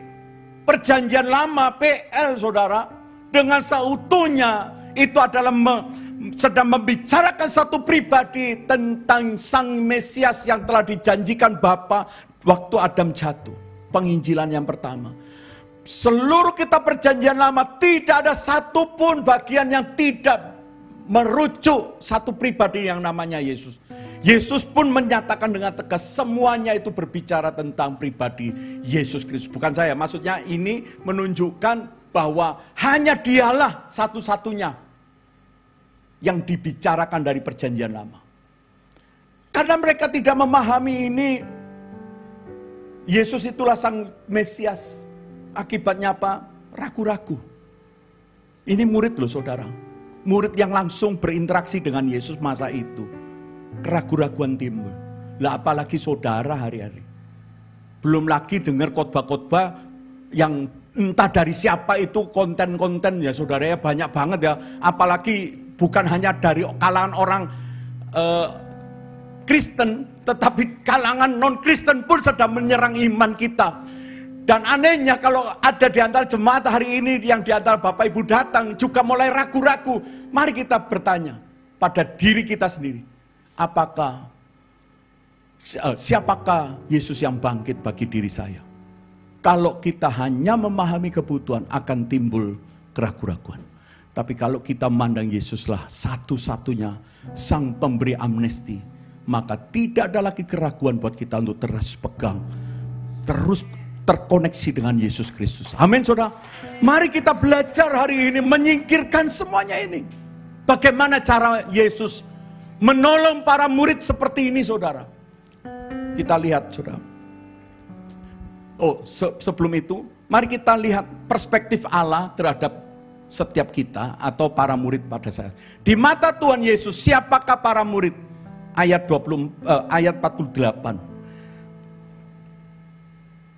perjanjian lama PL saudara. Dengan seutuhnya itu adalah sedang membicarakan satu pribadi tentang Sang Mesias yang telah dijanjikan Bapa waktu Adam jatuh. Penginjilan yang pertama. Seluruh kitab perjanjian lama tidak ada satupun bagian yang tidak merujuk satu pribadi yang namanya Yesus. Yesus pun menyatakan dengan tegas semuanya itu berbicara tentang pribadi Yesus Kristus. Bukan saya, maksudnya ini menunjukkan bahwa hanya dialah satu-satunya yang dibicarakan dari perjanjian lama. Karena mereka tidak memahami ini, Yesus itulah Sang Mesias. Akibatnya apa? Ragu-ragu. Ini murid loh saudara. Murid yang langsung berinteraksi dengan Yesus masa itu. Keraguan-raguan timbul. Lah apalagi saudara hari-hari. Belum lagi dengar khotbah-khotbah yang entah dari siapa itu konten-konten ya saudara ya. Banyak banget ya. Apalagi bukan hanya dari kalangan orang Kristen. Tetapi kalangan non-Kristen pun sedang menyerang iman kita. Dan anehnya kalau ada di antara jemaat hari ini yang di antara Bapak Ibu datang juga mulai ragu-ragu. Mari kita bertanya pada diri kita sendiri. Siapakah Yesus yang bangkit bagi diri saya? Kalau kita hanya memahami kebutuhan akan timbul keraguan-raguan. Tapi kalau kita memandang Yesuslah satu-satunya Sang Pemberi amnesti, maka tidak ada lagi keraguan buat kita untuk terus pegang, terus terkoneksi dengan Yesus Kristus. Amin saudara. Mari kita belajar hari ini menyingkirkan semuanya ini. Bagaimana cara Yesus menolong para murid seperti ini saudara. Kita lihat saudara. Sebelum itu mari kita lihat perspektif Allah terhadap setiap kita atau para murid pada saat. Di mata Tuhan Yesus siapakah para murid? Ayat 48.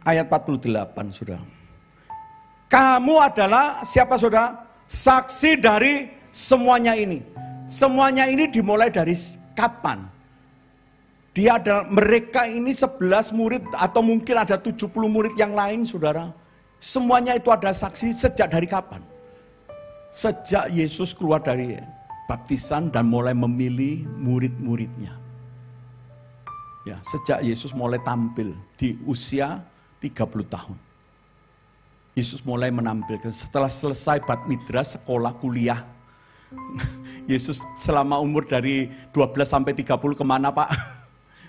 Ayat 48 saudara. Kamu adalah siapa saudara? Saksi dari semuanya ini. Semuanya ini dimulai dari kapan? Dia adalah mereka ini 11 murid atau mungkin ada 70 murid yang lain saudara. Semuanya itu ada saksi sejak dari kapan? Sejak Yesus keluar dari baptisan dan mulai memilih murid-muridnya. Ya, sejak Yesus mulai tampil di usia 30 tahun. Yesus mulai menampilkan setelah selesai bat midras, sekolah, kuliah. Yesus selama umur dari 12 sampai 30 kemana Pak?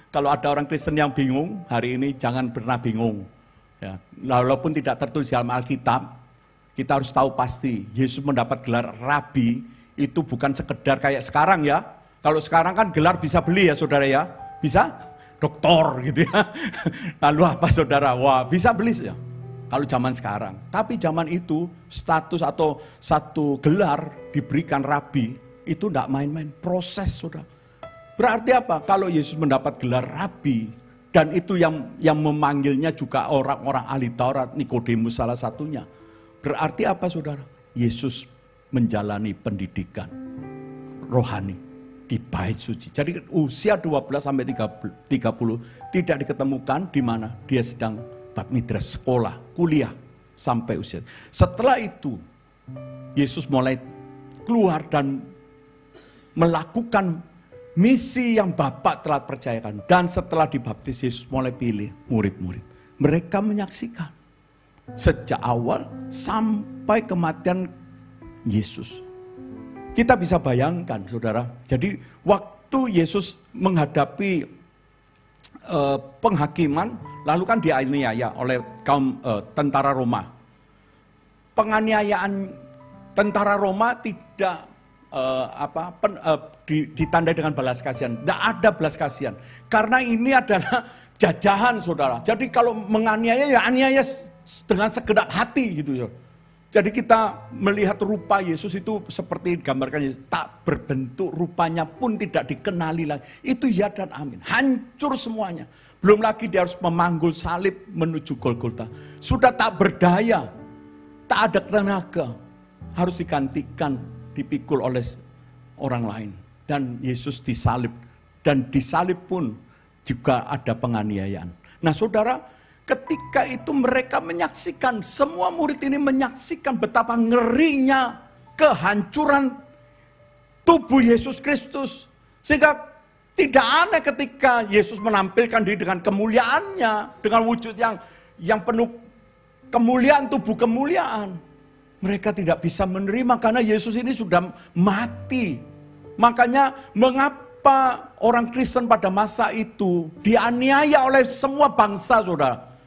Kalau ada orang Kristen yang bingung, hari ini jangan pernah bingung. Ya, walaupun tidak tertulis dalam Alkitab, kita harus tahu pasti Yesus mendapat gelar rabi itu bukan sekedar kayak sekarang ya. Kalau sekarang kan gelar bisa beli ya saudara ya. Bisa? Doktor gitu ya. Lalu apa saudara? Wah bisa beli ya. Kalau zaman sekarang. Tapi zaman itu status atau satu gelar diberikan rabi itu tidak main-main. Proses saudara. Berarti apa? Kalau Yesus mendapat gelar rabi dan itu yang memanggilnya juga orang-orang ahli Taurat, Nikodemus salah satunya. Berarti apa saudara? Yesus menjalani pendidikan rohani di bait suci. Jadi usia 12 sampai 30 tidak diketemukan di mana dia sedang bat midras, sekolah, kuliah sampai usia. Setelah itu Yesus mulai keluar dan melakukan misi yang Bapa telah percayakan. Dan setelah dibaptis, Yesus mulai pilih murid-murid. Mereka menyaksikan sejak awal sampai kematian Yesus. Kita bisa bayangkan, saudara. Jadi waktu Yesus menghadapi penghakiman, lalu kan dianiaya oleh kaum tentara Roma. Penganiayaan tentara Roma tidak ditandai dengan belas kasihan. Tidak ada belas kasihan. Karena ini adalah jajahan, saudara. Jadi kalau menganiaya, ya aniaya dengan segenap hati gitu ya. Jadi kita melihat rupa Yesus itu seperti digambarkan Yesus, tak berbentuk, rupanya pun tidak dikenali lagi. Itu ya dan amin. Hancur semuanya. Belum lagi dia harus memanggul salib menuju Golgota. Sudah tak berdaya, tak ada tenaga. Harus digantikan, dipikul oleh orang lain. Dan Yesus disalib. Dan disalib pun juga ada penganiayaan. Nah saudara, ketika itu mereka menyaksikan, semua murid ini menyaksikan betapa ngerinya kehancuran tubuh Yesus Kristus. Sehingga tidak aneh ketika Yesus menampilkan diri dengan kemuliaannya, dengan wujud yang penuh kemuliaan, tubuh kemuliaan. Mereka tidak bisa menerima karena Yesus ini sudah mati. Makanya mengapa orang Kristen pada masa itu dianiaya oleh semua bangsa, saudara.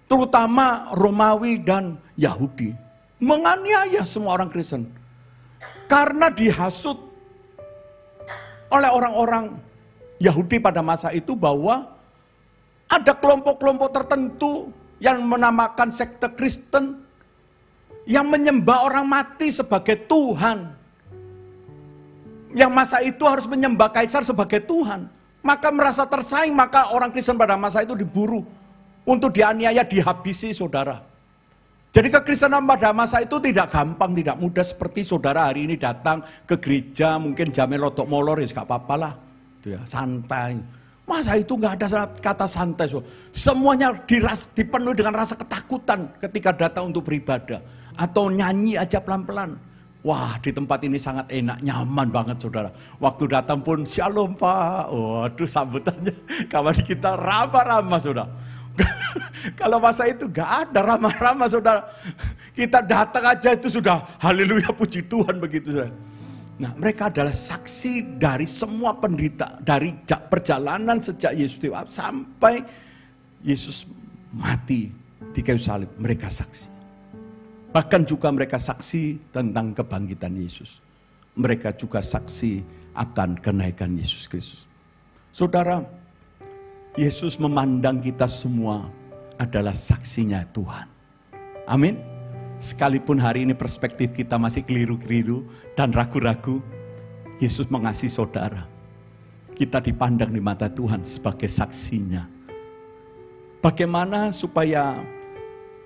Terutama Romawi dan Yahudi. Menganiaya semua orang Kristen. Karena dihasut oleh orang-orang Yahudi pada masa itu bahwa ada kelompok-kelompok tertentu yang menamakan sekte Kristen yang menyembah orang mati sebagai Tuhan. Yang masa itu harus menyembah kaisar sebagai Tuhan. Maka merasa tersaing, maka orang Kristen pada masa itu diburu untuk dianiaya, dihabisi, saudara. Jadi kekristenan pada masa itu tidak gampang, tidak mudah seperti saudara hari ini datang ke gereja, mungkin jamnya lotok molor, ya gak apa-apa lah. Itu ya, santai. Masa itu gak ada kata santai. Semuanya dipenuhi dengan rasa ketakutan ketika datang untuk beribadah. Atau nyanyi aja pelan-pelan. Wah, di tempat ini sangat enak, nyaman banget saudara. Waktu datang pun, shalom Pak. Waduh, sambutannya kawan kita ramah-ramah saudara. Kalau masa itu gak ada ramah-ramah saudara. Kita datang aja itu sudah haleluya puji Tuhan begitu saudara. Nah, mereka adalah saksi dari semua penderita, dari perjalanan sejak Yesus dewasa sampai Yesus mati di kayu salib. Mereka saksi. Bahkan juga mereka saksi tentang kebangkitan Yesus. Mereka juga saksi akan kenaikan Yesus Kristus. Saudara, Yesus memandang kita semua adalah saksinya Tuhan. Amin. Sekalipun hari ini perspektif kita masih keliru-keliru dan ragu-ragu, Yesus mengasihi saudara. Kita dipandang di mata Tuhan sebagai saksinya. Bagaimana supaya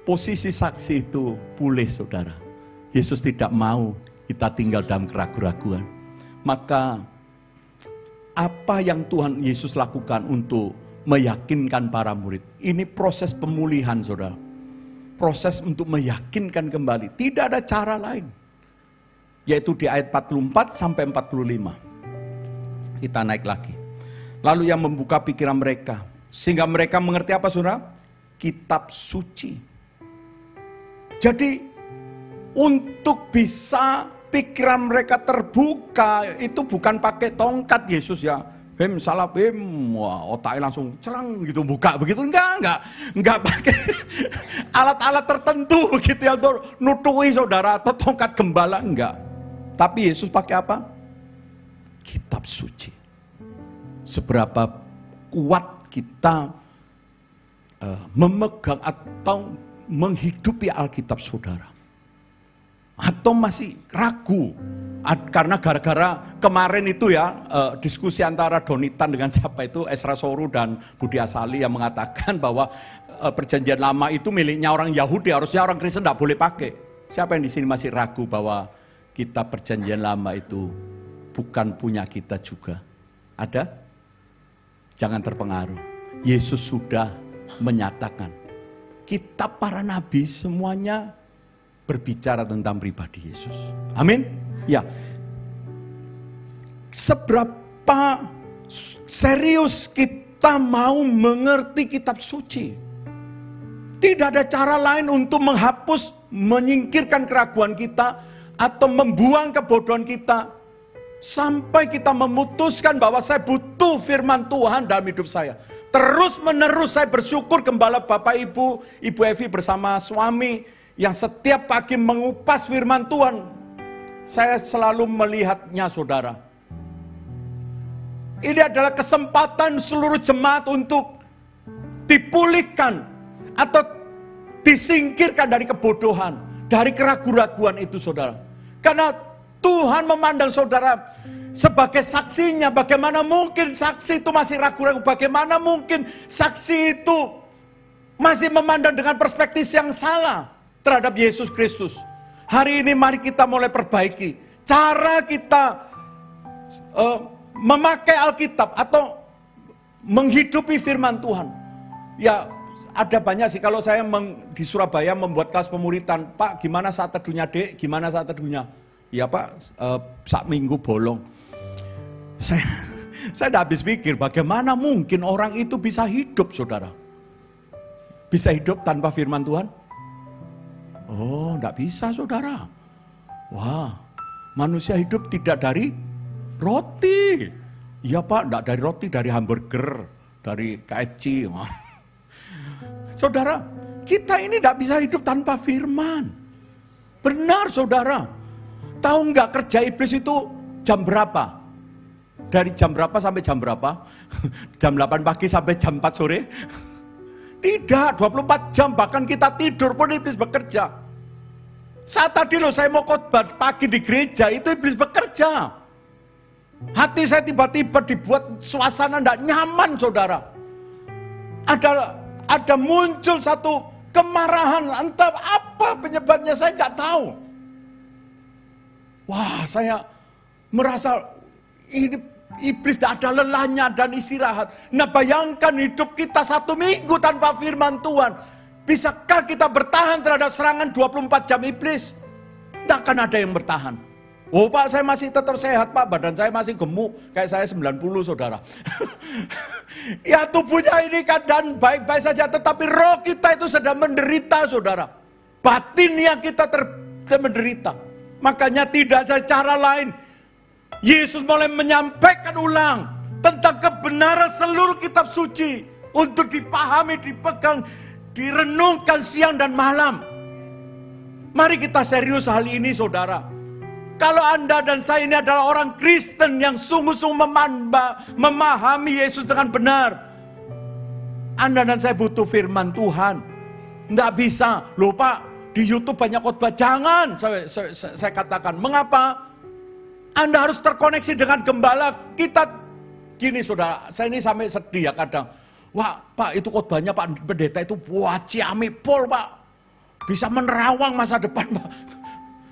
posisi saksi itu pulih, saudara? Yesus tidak mau kita tinggal dalam keraguan-raguan. Maka apa yang Tuhan Yesus lakukan untuk meyakinkan para murid? Ini proses pemulihan, saudara. Proses untuk meyakinkan kembali. Tidak ada cara lain. Yaitu di ayat 44 sampai 45. Kita naik lagi. Lalu yang membuka pikiran mereka. Sehingga mereka mengerti apa, saudara? Kitab suci. Jadi untuk bisa pikiran mereka terbuka itu bukan pakai tongkat Yesus ya. Bim salah bim, wah otaknya langsung cerang gitu buka begitu, enggak pakai alat-alat tertentu begitu ya untuk nutui saudara atau tongkat gembala, enggak. Tapi Yesus pakai apa? Kitab suci. Seberapa kuat kita memegang atau menghidupi Alkitab saudara. Atau masih ragu. Karena gara-gara kemarin itu ya diskusi antara Donitan dengan siapa itu, Esra Soru dan Budi Asali yang mengatakan bahwa perjanjian lama itu miliknya orang Yahudi, harusnya orang Kristen tidak boleh pakai. Siapa yang di sini masih ragu bahwa kitab perjanjian lama itu bukan punya kita juga? Ada? Jangan terpengaruh. Yesus sudah menyatakan kitab para nabi semuanya berbicara tentang pribadi Yesus. Amin. Ya. Seberapa serius kita mau mengerti kitab suci. Tidak ada cara lain untuk menghapus, menyingkirkan keraguan kita, atau membuang kebodohan kita, sampai kita memutuskan bahwa saya butuh firman Tuhan dalam hidup saya. Terus menerus saya bersyukur gembala Bapak Ibu Evi bersama suami yang setiap pagi mengupas firman Tuhan. Saya selalu melihatnya, saudara. Ini adalah kesempatan seluruh jemaat untuk dipulihkan atau disingkirkan dari kebodohan, dari keraguan-raguan itu, saudara. Karena Tuhan memandang saudara sebagai saksinya. Bagaimana mungkin saksi itu masih ragu-ragu? Bagaimana mungkin saksi itu masih memandang dengan perspektif yang salah terhadap Yesus Kristus? Hari ini mari kita mulai perbaiki cara kita memakai Alkitab atau menghidupi firman Tuhan. Ya, ada banyak sih. Kalau saya di Surabaya membuat kelas pemuritan, Pak, gimana saat teduhnya, Dek? Gimana saat teduhnya? Ya Pak, sak minggu bolong. Saya tidak habis pikir, bagaimana mungkin orang itu bisa hidup, saudara? Bisa hidup tanpa firman Tuhan? Oh, tidak bisa, saudara. Wah, manusia hidup tidak dari roti. Iya Pak, tidak dari roti, dari hamburger, dari KFC. Saudara, kita ini tidak bisa hidup tanpa firman. Benar, saudara. Tahu nggak kerja iblis itu jam berapa? Dari jam berapa sampai jam berapa? Jam 8 pagi sampai jam 4 sore? Tidak, 24 jam. Bahkan kita tidur pun iblis bekerja. Saat tadi loh saya mau khotbah pagi di gereja, itu iblis bekerja. Hati saya tiba-tiba dibuat suasana tidak nyaman, saudara. Ada muncul satu kemarahan, entah apa penyebabnya saya nggak tahu. Wah, saya merasa ini iblis tidak ada lelahnya dan istirahat. Nah, bayangkan hidup kita 1 minggu tanpa firman Tuhan. Bisakah kita bertahan terhadap serangan 24 jam iblis? Tidak akan ada yang bertahan. Oh Pak, saya masih tetap sehat Pak, badan saya masih gemuk, kayak saya 90 saudara. Ya tubuhnya ini keadaan baik-baik saja, tetapi roh kita itu sedang menderita saudara. Batin yang kita menderita. Makanya tidak ada cara lain. Yesus mulai menyampaikan ulang tentang kebenaran seluruh kitab suci untuk dipahami, dipegang, direnungkan siang dan malam. Mari kita serius hal ini saudara. Kalau Anda dan saya ini adalah orang Kristen yang sungguh-sungguh memahami Yesus dengan benar, Anda dan saya butuh firman Tuhan. Nggak bisa, loh Pak, di YouTube banyak khotbah. Jangan, saya katakan. Mengapa? Anda harus terkoneksi dengan gembala. Kita, gini saudara, saya ini sampai sedih ya kadang. Wah Pak, itu khotbahnya Pak Pendeta itu, wah ciamik pol Pak. Bisa menerawang masa depan Pak.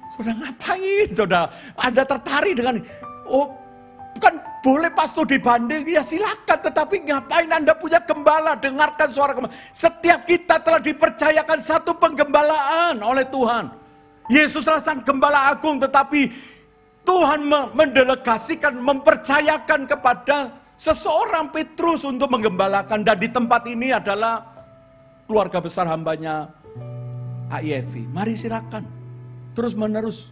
Saudara ngapain saudara? Anda tertarik dengan, oh bukan boleh pastor dibanding, ya silakan. Tetapi ngapain Anda punya gembala? Dengarkan suara gembala. Setiap kita telah dipercayakan satu penggembalaan oleh Tuhan. Yesus adalah sang gembala agung, tetapi Tuhan mendelegasikan, mempercayakan kepada seseorang Petrus untuk menggembalakan. Dan di tempat ini adalah keluarga besar hambanya AIFI. Mari silakan. Terus menerus.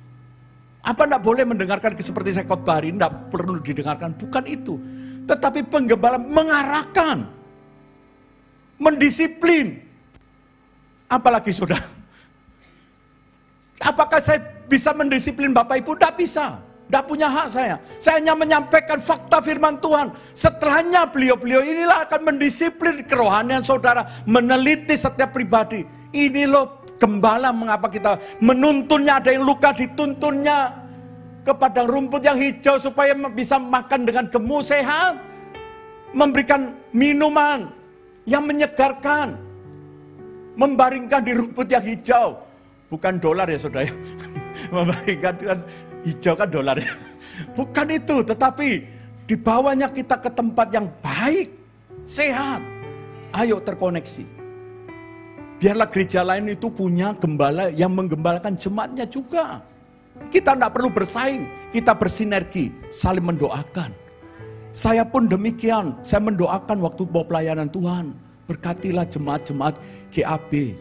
Apa enggak boleh mendengarkan seperti saya khotbah hari ini? Enggak perlu didengarkan. Bukan itu. Tetapi penggembala mengarahkan. Mendisiplin. Apalagi saudara. Apakah saya bisa mendisiplin Bapak Ibu? Enggak bisa. Enggak punya hak saya. Saya hanya menyampaikan fakta firman Tuhan. Setelahnya beliau-beliau inilah akan mendisiplin kerohanian saudara. Meneliti setiap pribadi. Ini loh gembala, mengapa kita menuntunnya, ada yang luka dituntunnya ke padang rumput yang hijau supaya bisa makan dengan gemuk sehat, memberikan minuman yang menyegarkan, membaringkan di rumput yang hijau, bukan dolar ya saudara, membaringkan dengan hijau kan dolar ya, bukan itu, tetapi dibawanya kita ke tempat yang baik, sehat. Ayo terkoneksi. Biarlah gereja lain itu punya gembala yang menggembalakan jemaatnya juga. Kita tidak perlu bersaing, kita bersinergi, saling mendoakan. Saya pun demikian, saya mendoakan waktu mau pelayanan Tuhan. Berkatilah jemaat-jemaat GAB,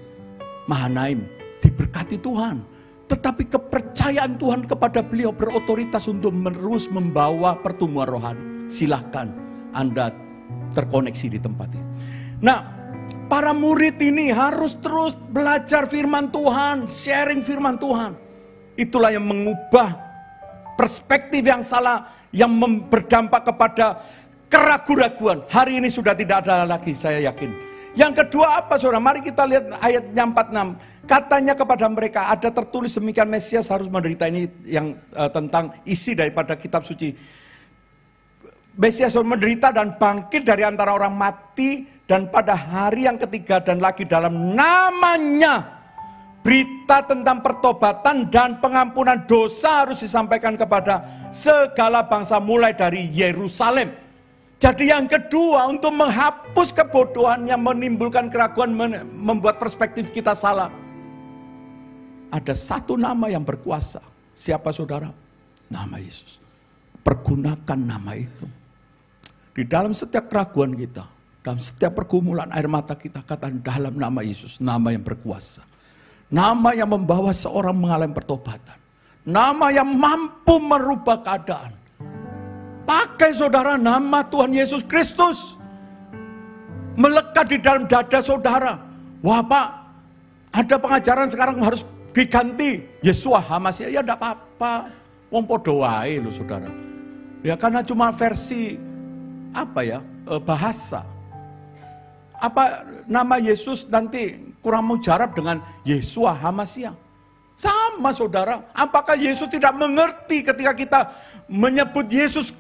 Mahanaim, diberkati Tuhan. Tetapi kepercayaan Tuhan kepada beliau berotoritas untuk terus membawa pertumbuhan rohani. Silahkan Anda terkoneksi di tempat ini. Nah, para murid ini harus terus belajar firman Tuhan, sharing firman Tuhan. Itulah yang mengubah perspektif yang salah, yang berdampak kepada keraguan-raguan. Hari ini sudah tidak ada lagi, saya yakin. Yang kedua apa, saudara? Mari kita lihat ayatnya 46. Katanya kepada mereka, ada tertulis demikian, Mesias harus menderita. Ini yang tentang isi daripada kitab suci. Mesias harus menderita dan bangkit dari antara orang mati, dan pada hari yang ketiga dan lagi dalam namanya berita tentang pertobatan dan pengampunan dosa harus disampaikan kepada segala bangsa mulai dari Yerusalem. Jadi yang kedua, untuk menghapus kebodohan yang menimbulkan keraguan, membuat perspektif kita salah. Ada satu nama yang berkuasa. Siapa, saudara? Nama Yesus. Pergunakan nama itu. Di dalam setiap keraguan kita, dalam setiap pergumulan air mata kita, katakan dalam nama Yesus, nama yang berkuasa. Nama yang membawa seorang mengalami pertobatan. Nama yang mampu merubah keadaan. Pakai, saudara, nama Tuhan Yesus Kristus. Melekat di dalam dada saudara. Wah, Pak, ada pengajaran sekarang harus diganti Yesua HaMasiah. Ya enggak apa-apa. Wong podo wae lho, saudara. Ya karena cuma versi bahasa. Apa nama Yesus nanti kurang mujarab dengan Yesua HaMasiah? Sama, saudara. Apakah Yesus tidak mengerti ketika kita menyebut Yesus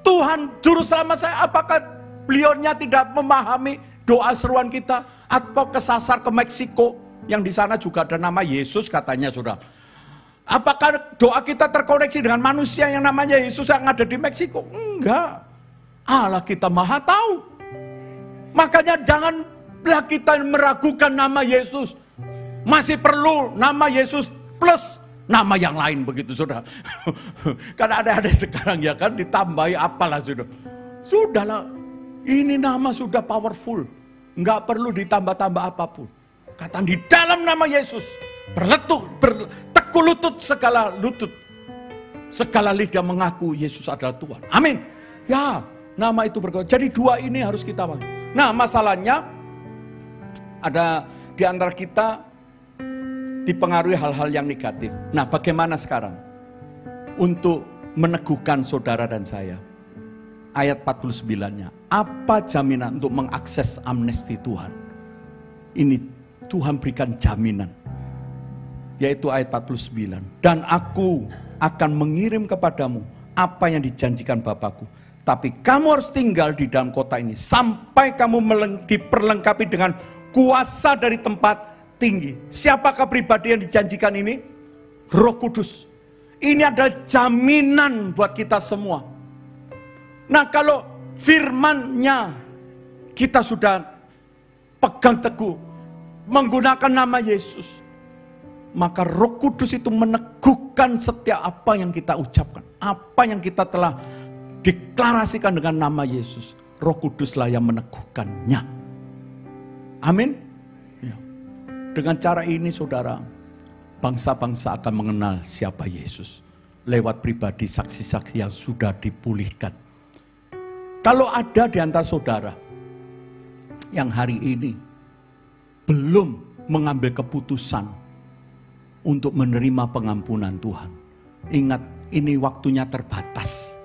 Tuhan Juru Selamat saya? Apakah beliaunya tidak memahami doa seruan kita? Atau kesasar ke Meksiko, yang di sana juga ada nama Yesus katanya, saudara. Apakah doa kita terkoneksi dengan manusia yang namanya Yesus yang ada di Meksiko? Enggak. Allah kita maha tahu. Makanya janganlah kita meragukan nama Yesus. Masih perlu nama Yesus plus nama yang lain, begitu, saudara. Karena ada sekarang ya kan ditambahi apalah, saudara. Sudahlah, ini nama sudah powerful. Enggak perlu ditambah-tambah apapun. Kata di dalam nama Yesus bertekuk lutut segala lutut, segala lidah mengaku Yesus adalah Tuhan. Amin. Ya, nama itu berkuasa. Jadi dua ini harus kita pakai. Nah, masalahnya ada di antara kita dipengaruhi hal-hal yang negatif. Nah, bagaimana sekarang untuk meneguhkan saudara dan saya? Ayat 49-nya. Apa jaminan untuk mengakses amnesti Tuhan? Ini Tuhan berikan jaminan. Yaitu ayat 49. Dan aku akan mengirim kepadamu apa yang dijanjikan Bapakku. Tapi kamu harus tinggal di dalam kota ini sampai kamu diperlengkapi dengan kuasa dari tempat tinggi. Siapakah pribadi yang dijanjikan ini? Roh Kudus. Ini adalah jaminan buat kita semua. Nah, kalau firman-Nya kita sudah pegang teguh, menggunakan nama Yesus, maka Roh Kudus itu meneguhkan setiap apa yang kita ucapkan, apa yang kita telah deklarasikan dengan nama Yesus. Roh Kuduslah yang meneguhkannya. Amin. Ya. Dengan cara ini, saudara, bangsa-bangsa akan mengenal siapa Yesus lewat pribadi saksi-saksi yang sudah dipulihkan. Kalau ada di antara saudara yang hari ini belum mengambil keputusan untuk menerima pengampunan Tuhan, ingat, ini waktunya terbatas.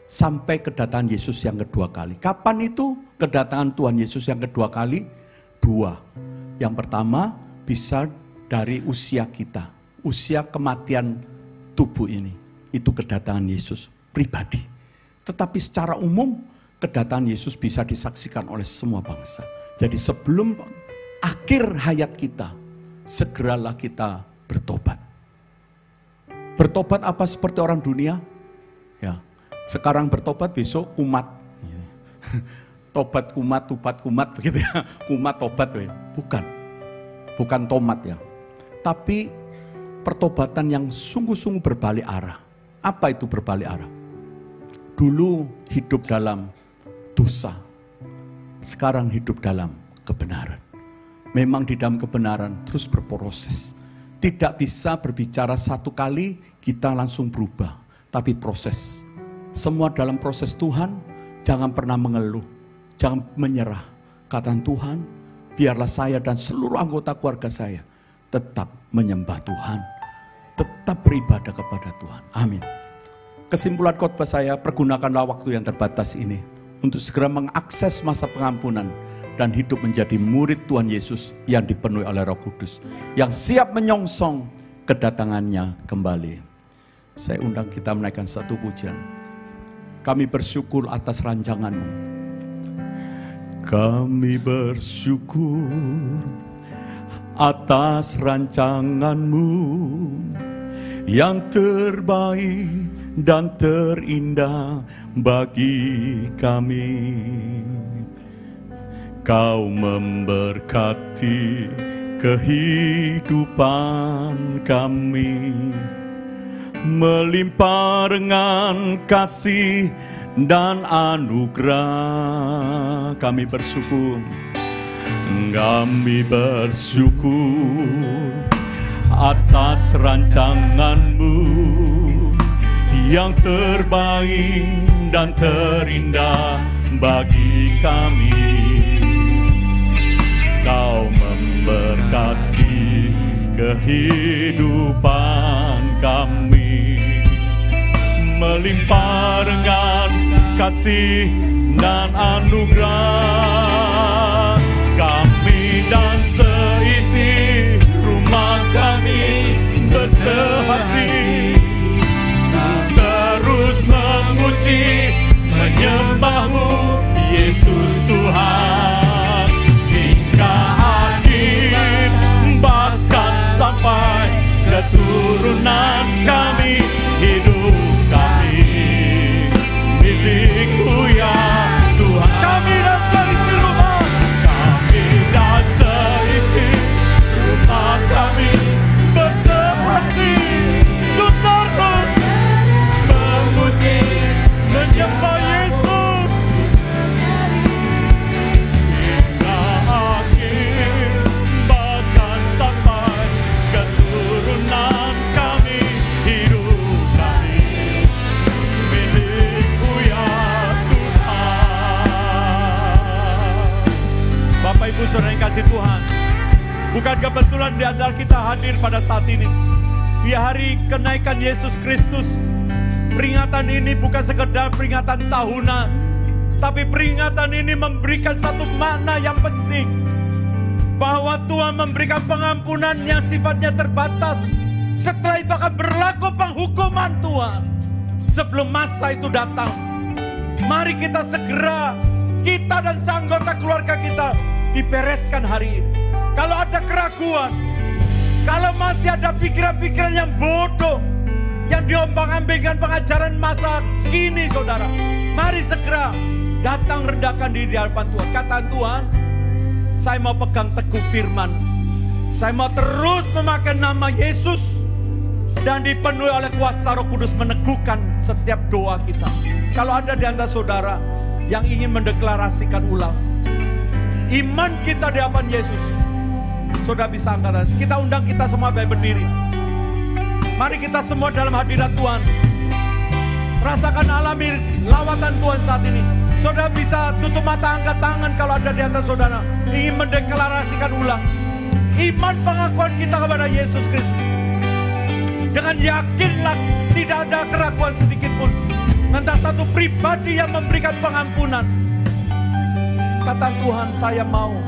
Sampai kedatangan Yesus yang kedua kali. Kapan itu kedatangan Tuhan Yesus yang kedua kali? Dua. Yang pertama bisa dari usia kita. Usia kematian tubuh ini. Itu kedatangan Yesus pribadi. Tetapi secara umum kedatangan Yesus bisa disaksikan oleh semua bangsa. Jadi sebelum akhir hayat kita, segeralah kita bertobat. Bertobat apa seperti orang dunia? Ya, sekarang bertobat, besok kumat. Tobat kumat, tupat kumat, begitu ya. Kumat tobat ya. Bukan tomat ya. Tapi pertobatan yang sungguh-sungguh berbalik arah. Apa itu berbalik arah? Dulu hidup dalam dosa, sekarang hidup dalam kebenaran. Memang di dalam kebenaran terus berproses. Tidak bisa berbicara satu kali kita langsung berubah, tapi proses. Semua dalam proses Tuhan, jangan pernah mengeluh, jangan menyerah. Kata Tuhan, biarlah saya dan seluruh anggota keluarga saya tetap menyembah Tuhan, tetap beribadah kepada Tuhan. Amin. Kesimpulan khotbah saya, pergunakanlah waktu yang terbatas ini untuk segera mengakses masa pengampunan dan hidup menjadi murid Tuhan Yesus yang dipenuhi oleh Roh Kudus, yang siap menyongsong kedatangannya kembali. Saya undang kita menaikkan satu pujian. Kami bersyukur atas rancangan-Mu. Kami bersyukur atas rancangan-Mu yang terbaik dan terindah bagi kami. Kau memberkati kehidupan kami, melimpah dengan kasih dan anugerah. Kami bersyukur atas rancangan-Mu yang terbaik dan terindah bagi kami. Kau memberkati kehidupan kami, melimpah dengan kasih dan anugerah. Kami dan seisi rumah kami bersehati terus memuji, menyembah-Mu Yesus Tuhan, hingga akhir, bahkan sampai keturunan kami. Hidup kami milik-Mu ya Tuhan. Kami dan seisi rumah kami bersehati untuk terus memuji, menyembah Yesus hingga akhir, bahkan sampai keturunan kami. Hidup kami milik-Mu ya Tuhan. Bapak Ibu Saudara yang kasih Tuhan, bukan kebetulan di antara kita hadir pada saat ini, di hari kenaikan Yesus Kristus. Peringatan ini bukan sekedar peringatan tahunan, tapi peringatan ini memberikan satu makna yang penting, bahwa Tuhan memberikan pengampunan yang sifatnya terbatas. Setelah itu akan berlaku penghukuman Tuhan. Sebelum masa itu datang, mari kita segera, kita dan seanggota keluarga kita, dibereskan hari ini. Kalau ada keraguan, kalau masih ada pikiran-pikiran yang bodoh, yang diombang-ambingkan pengajaran masa kini, saudara, mari segera datang rendahkan diri di hadapan Tuhan. Kata Tuhan, saya mau pegang teguh firman, saya mau terus memakai nama Yesus, dan dipenuhi oleh kuasa Roh Kudus meneguhkan setiap doa kita. Kalau ada di antara saudara yang ingin mendeklarasikan ulang iman kita di hadapan Yesus, saudara bisa angkat. Kita undang kita semua baik berdiri. Mari kita semua dalam hadirat Tuhan, rasakan, alami lawatan Tuhan saat ini. Saudara bisa tutup mata, angkat tangan kalau ada di antara saudara ingin mendeklarasikan ulang iman pengakuan kita kepada Yesus Kristus. Dengan yakinlah, tidak ada keraguan sedikit pun tentang satu pribadi yang memberikan pengampunan. Kata Tuhan, saya mau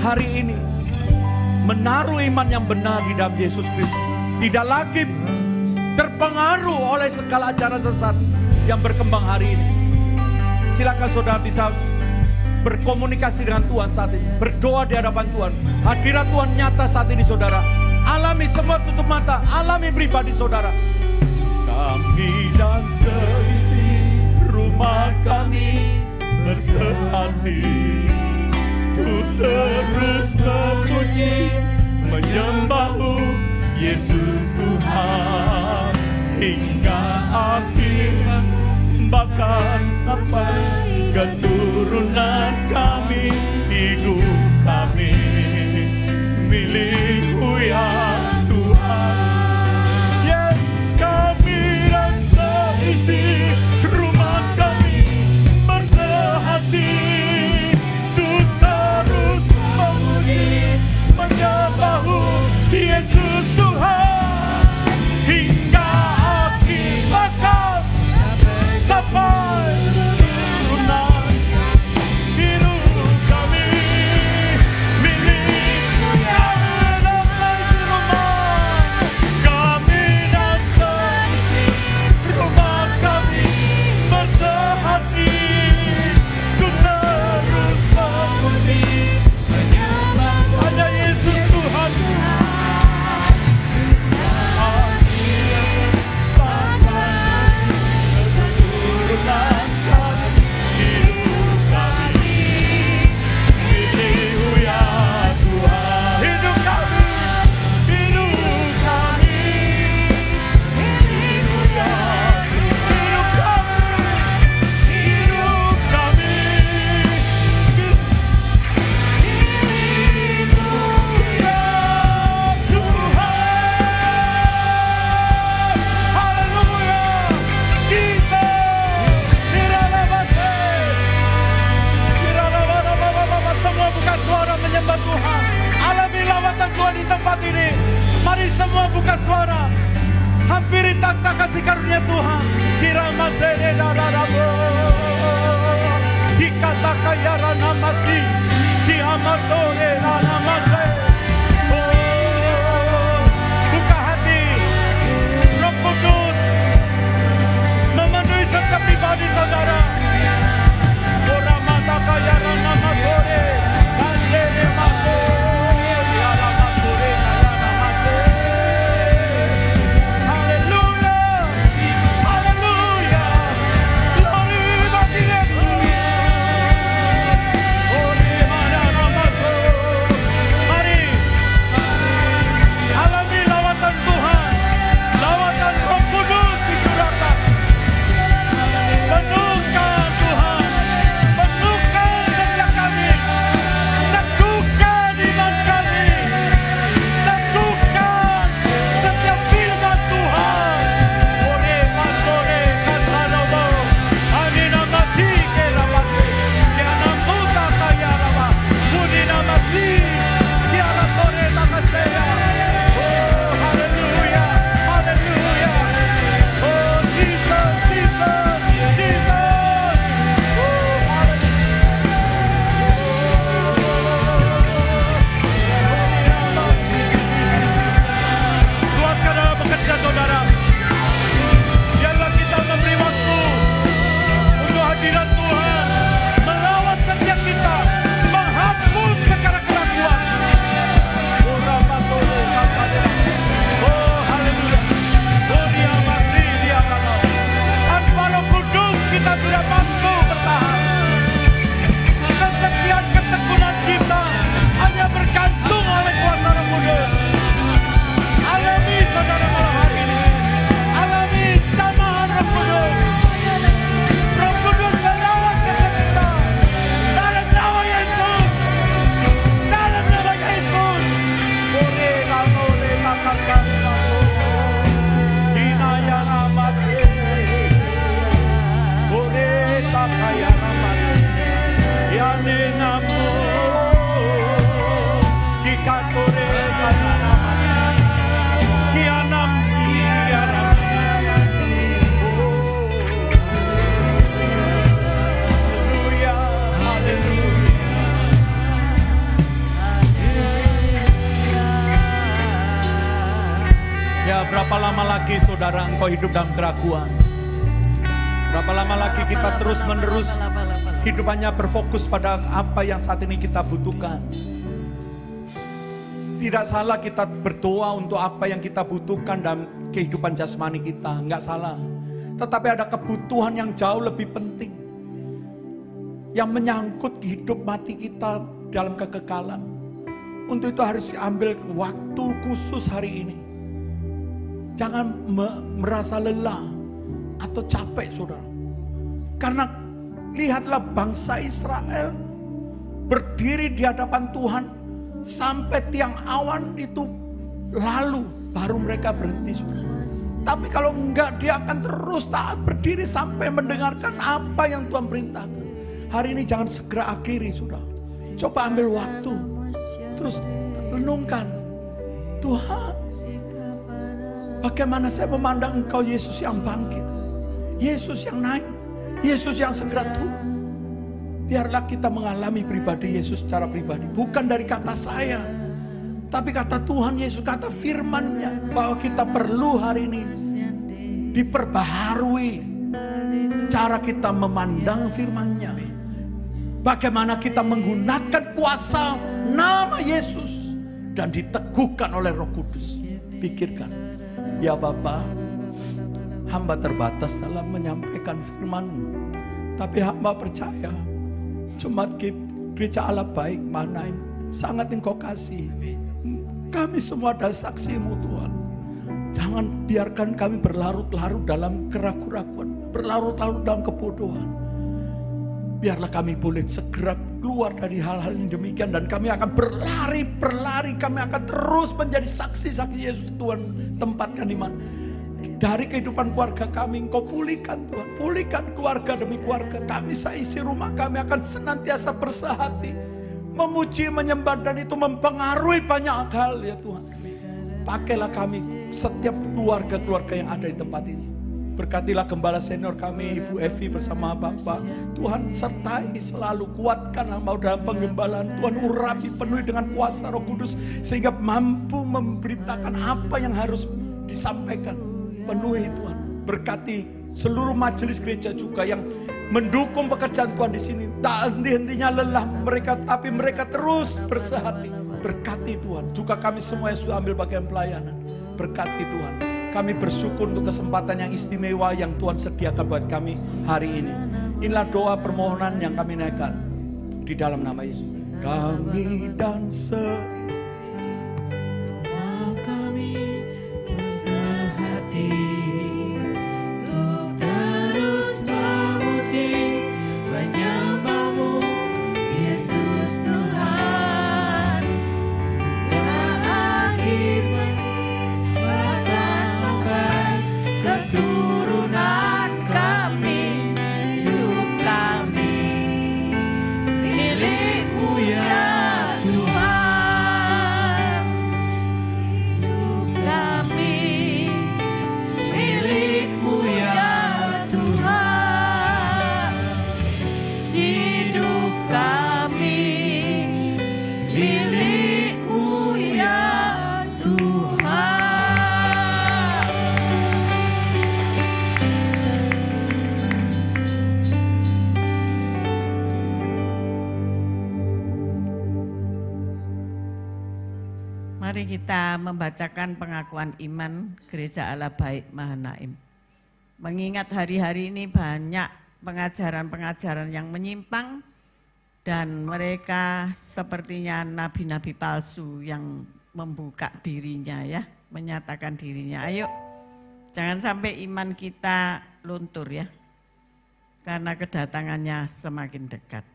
hari ini menaruh iman yang benar di dalam Yesus Kristus. Tidak lagi terpengaruh oleh segala ajaran sesat yang berkembang hari ini. Silakan saudara bisa berkomunikasi dengan Tuhan saat ini, berdoa di hadapan Tuhan. Hadirat Tuhan nyata saat ini, saudara. Alami semua, tutup mata, alami pribadi saudara. Kami dan seisi rumah kami bersehati untuk terus memuji, menyembah-Mu Yesus Tuhan hingga akhir, bahkan sampai keturunan kami, hidup kami milik-Mu ya Tuhan. Yes, kami dan seisi rumah kami bersehati untuk terus memuji, menyembah-Mu Yesus Tuhan hingga akhir bahkan sampai keturunan hidup kami milik-Mu ya Tuhan. Seisi rumah kami dan seisi rumah kami bersehati untuk terus memuji, menyembah hanya Yesus Tuhan. Tuhan di tempat ini, mari semua buka suara, hampiri takhta kasih karunia Tuhan. Kirama sere darabo, dikata kaya rana masih, kiamatore rana masih. Buka hati, Roh Kudus memenuhi setiap pribadi saudara. Ora mata kaya rana matore, kasere matore. Berapa lama lagi saudara engkau hidup dalam keraguan? Berapa lama lagi kita terus menerus hidup hanya berfokus pada apa yang saat ini kita butuhkan? Tidak salah kita berdoa untuk apa yang kita butuhkan dalam kehidupan jasmani kita, enggak salah. Tetapi ada kebutuhan yang jauh lebih penting, yang menyangkut hidup mati kita dalam kekekalan. Untuk itu harus diambil waktu khusus hari ini. Jangan merasa lelah atau capek saudara. Karena lihatlah bangsa Israel berdiri di hadapan Tuhan sampai tiang awan itu lalu baru mereka berhenti, saudara. Tapi kalau enggak, dia akan terus taat berdiri sampai mendengarkan apa yang Tuhan perintahkan. Hari ini jangan segera akhiri, saudara. Coba ambil waktu, terus renungkan, Tuhan, bagaimana saya memandang Engkau, Yesus yang bangkit, Yesus yang naik, Yesus yang segera turun. Biarlah kita mengalami pribadi Yesus secara pribadi, bukan dari kata saya, tapi kata Tuhan Yesus, kata firman-Nya, bahwa kita perlu hari ini diperbaharui cara kita memandang firman-Nya. Bagaimana kita menggunakan kuasa nama Yesus dan diteguhkan oleh Roh Kudus. Pikirkan, ya Bapa, hamba terbatas dalam menyampaikan firman-Mu, tapi hamba percaya jemaat Gereja Allah Baik Mahanaim sangat Engkau kasih. Kami semua adalah saksi-Mu, Tuhan. Jangan biarkan kami berlarut-larut dalam keraguan-keraguan, berlarut-larut dalam kebodohan. Biarlah kami boleh segera keluar dari hal-hal yang demikian, dan kami akan berlari, kami akan terus menjadi saksi-saksi Yesus. Tuhan tempatkan di mana? Dari kehidupan keluarga kami, Engkau pulihkan, Tuhan. Pulihkan keluarga demi keluarga kami. Saya isi rumah kami akan senantiasa bersehati, memuji, menyembah, dan itu mempengaruhi banyak hal, ya Tuhan. Pakailah kami, setiap keluarga-keluarga yang ada di tempat ini. Berkatilah gembala senior kami, Ibu Evi bersama Bapak. Tuhan sertai selalu, kuatkan hamba dalam penggembalaan. Tuhan urapi, penuhi dengan kuasa Roh Kudus, sehingga mampu memberitakan apa yang harus disampaikan. Penuhi Tuhan, berkati seluruh majelis gereja juga yang mendukung pekerjaan Tuhan di sini. Tak henti-hentinya lelah mereka, tapi mereka terus bersehati. Berkati Tuhan, juga kami semua yang sudah ambil bagian pelayanan. Berkati Tuhan, kami bersyukur untuk kesempatan yang istimewa yang Tuhan sediakan buat kami hari ini. Inilah doa permohonan yang kami naikkan di dalam nama Yesus. Kami dan Mari kita membacakan pengakuan iman Gereja Allah Baik Mahanaim. Mengingat hari-hari ini banyak pengajaran-pengajaran yang menyimpang dan mereka sepertinya nabi-nabi palsu yang membuka dirinya, ya, menyatakan dirinya. Ayo, jangan sampai iman kita luntur, ya, karena kedatangannya semakin dekat.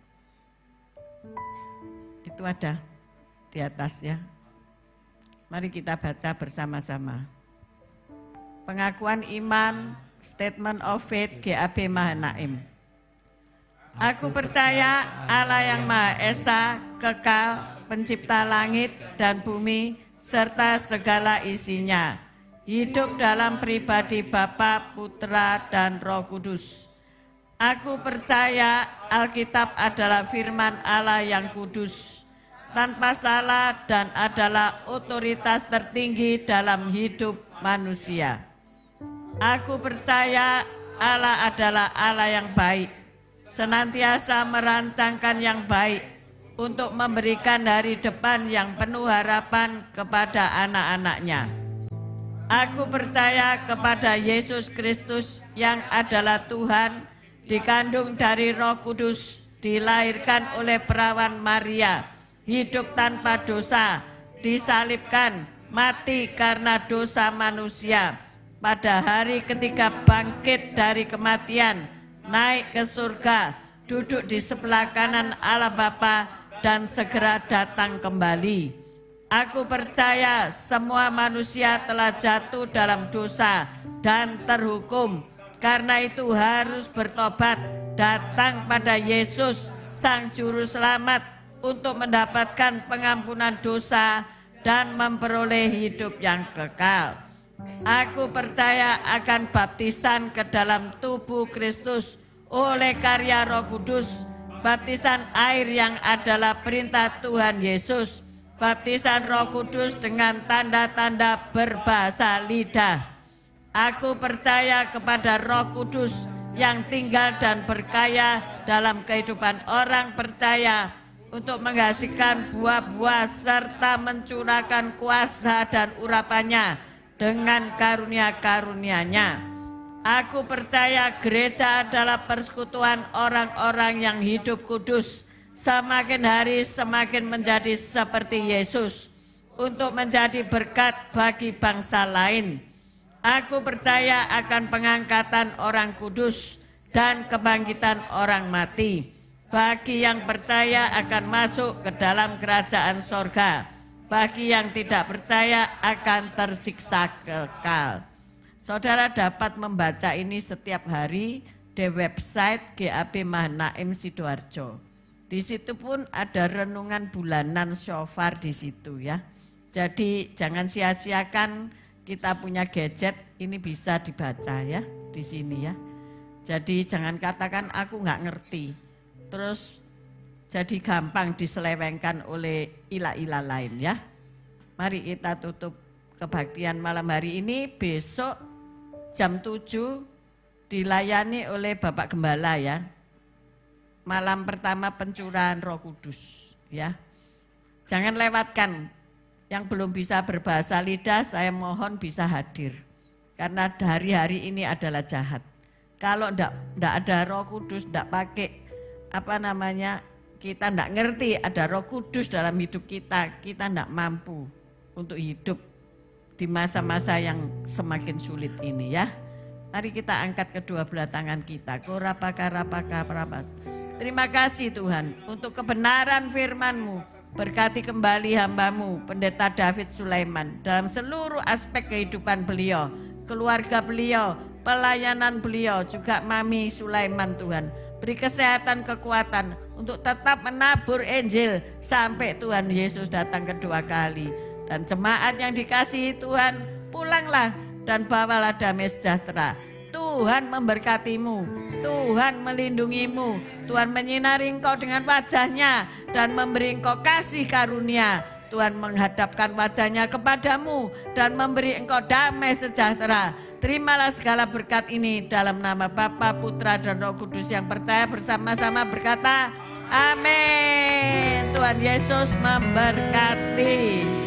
Itu ada di atas, ya. Mari kita baca bersama-sama. Pengakuan iman, Statement of Faith GAB Mahanaim. Aku percaya Allah yang Maha Esa, kekal, pencipta langit dan bumi, serta segala isinya, hidup dalam pribadi Bapa, Putra, dan Roh Kudus. Aku percaya Alkitab adalah firman Allah yang kudus, tanpa salah, dan adalah otoritas tertinggi dalam hidup manusia. Aku percaya Allah adalah Allah yang baik, senantiasa merancangkan yang baik untuk memberikan hari depan yang penuh harapan kepada anak-anaknya. Aku percaya kepada Yesus Kristus yang adalah Tuhan, dikandung dari Roh Kudus, dilahirkan oleh perawan Maria, hidup tanpa dosa, disalibkan, mati karena dosa manusia, pada hari ketiga bangkit dari kematian, naik ke surga, duduk di sebelah kanan Allah Bapa, dan segera datang kembali. Aku percaya semua manusia telah jatuh dalam dosa dan terhukum. Karena itu harus bertobat, datang pada Yesus, Sang Juru Selamat, untuk mendapatkan pengampunan dosa dan memperoleh hidup yang kekal. Aku percaya akan baptisan ke dalam tubuh Kristus oleh karya Roh Kudus, baptisan air yang adalah perintah Tuhan Yesus, baptisan Roh Kudus dengan tanda-tanda berbahasa lidah. Aku percaya kepada Roh Kudus yang tinggal dan berkaya dalam kehidupan orang percaya untuk menghasilkan buah-buah serta mencurahkan kuasa dan urapannya dengan karunia-karunia-Nya. Aku percaya gereja adalah persekutuan orang-orang yang hidup kudus, semakin hari semakin menjadi seperti Yesus, untuk menjadi berkat bagi bangsa lain. Aku percaya akan pengangkatan orang kudus dan kebangkitan orang mati. Bagi yang percaya akan masuk ke dalam kerajaan sorga. Bagi yang tidak percaya akan tersiksa kekal. Saudara dapat membaca ini setiap hari di website GAP Mahanaim Sidoarjo. Di situ pun ada renungan bulanan shofar di situ ya. Jadi jangan sia-siakan kita punya gadget, ini bisa dibaca ya di sini ya. Jadi jangan katakan aku nggak ngerti. Terus jadi gampang diselewengkan oleh ilah-ilah lain ya. Mari kita tutup kebaktian malam hari ini. Besok jam 7 dilayani oleh Bapak Gembala ya. Malam pertama pencurahan Roh Kudus ya. Jangan lewatkan. Yang belum bisa berbahasa lidah saya mohon bisa hadir. Karena hari-hari ini adalah jahat. Kalau enggak ada Roh Kudus, enggak pakai kita enggak ngerti ada Roh Kudus dalam hidup kita enggak mampu untuk hidup di masa-masa yang semakin sulit ini ya. Mari kita angkat kedua belah tangan kita. Terima kasih Tuhan untuk kebenaran firman-Mu. Berkati kembali hamba-Mu, Pendeta David Sulaiman, dalam seluruh aspek kehidupan beliau, keluarga beliau, pelayanan beliau, juga Mami Sulaiman Tuhan. Beri kesehatan, kekuatan untuk tetap menabur Injil sampai Tuhan Yesus datang kedua kali. Dan jemaat yang dikasihi Tuhan, pulanglah dan bawalah damai sejahtera. Tuhan memberkatimu, Tuhan melindungimu, Tuhan menyinari engkau dengan wajah-Nya dan memberi engkau kasih karunia. Tuhan menghadapkan wajah-Nya kepadamu dan memberi engkau damai sejahtera. Terimalah segala berkat ini dalam nama Bapa, Putra, dan Roh Kudus yang percaya bersama-sama berkata, amin. Tuhan Yesus memberkati.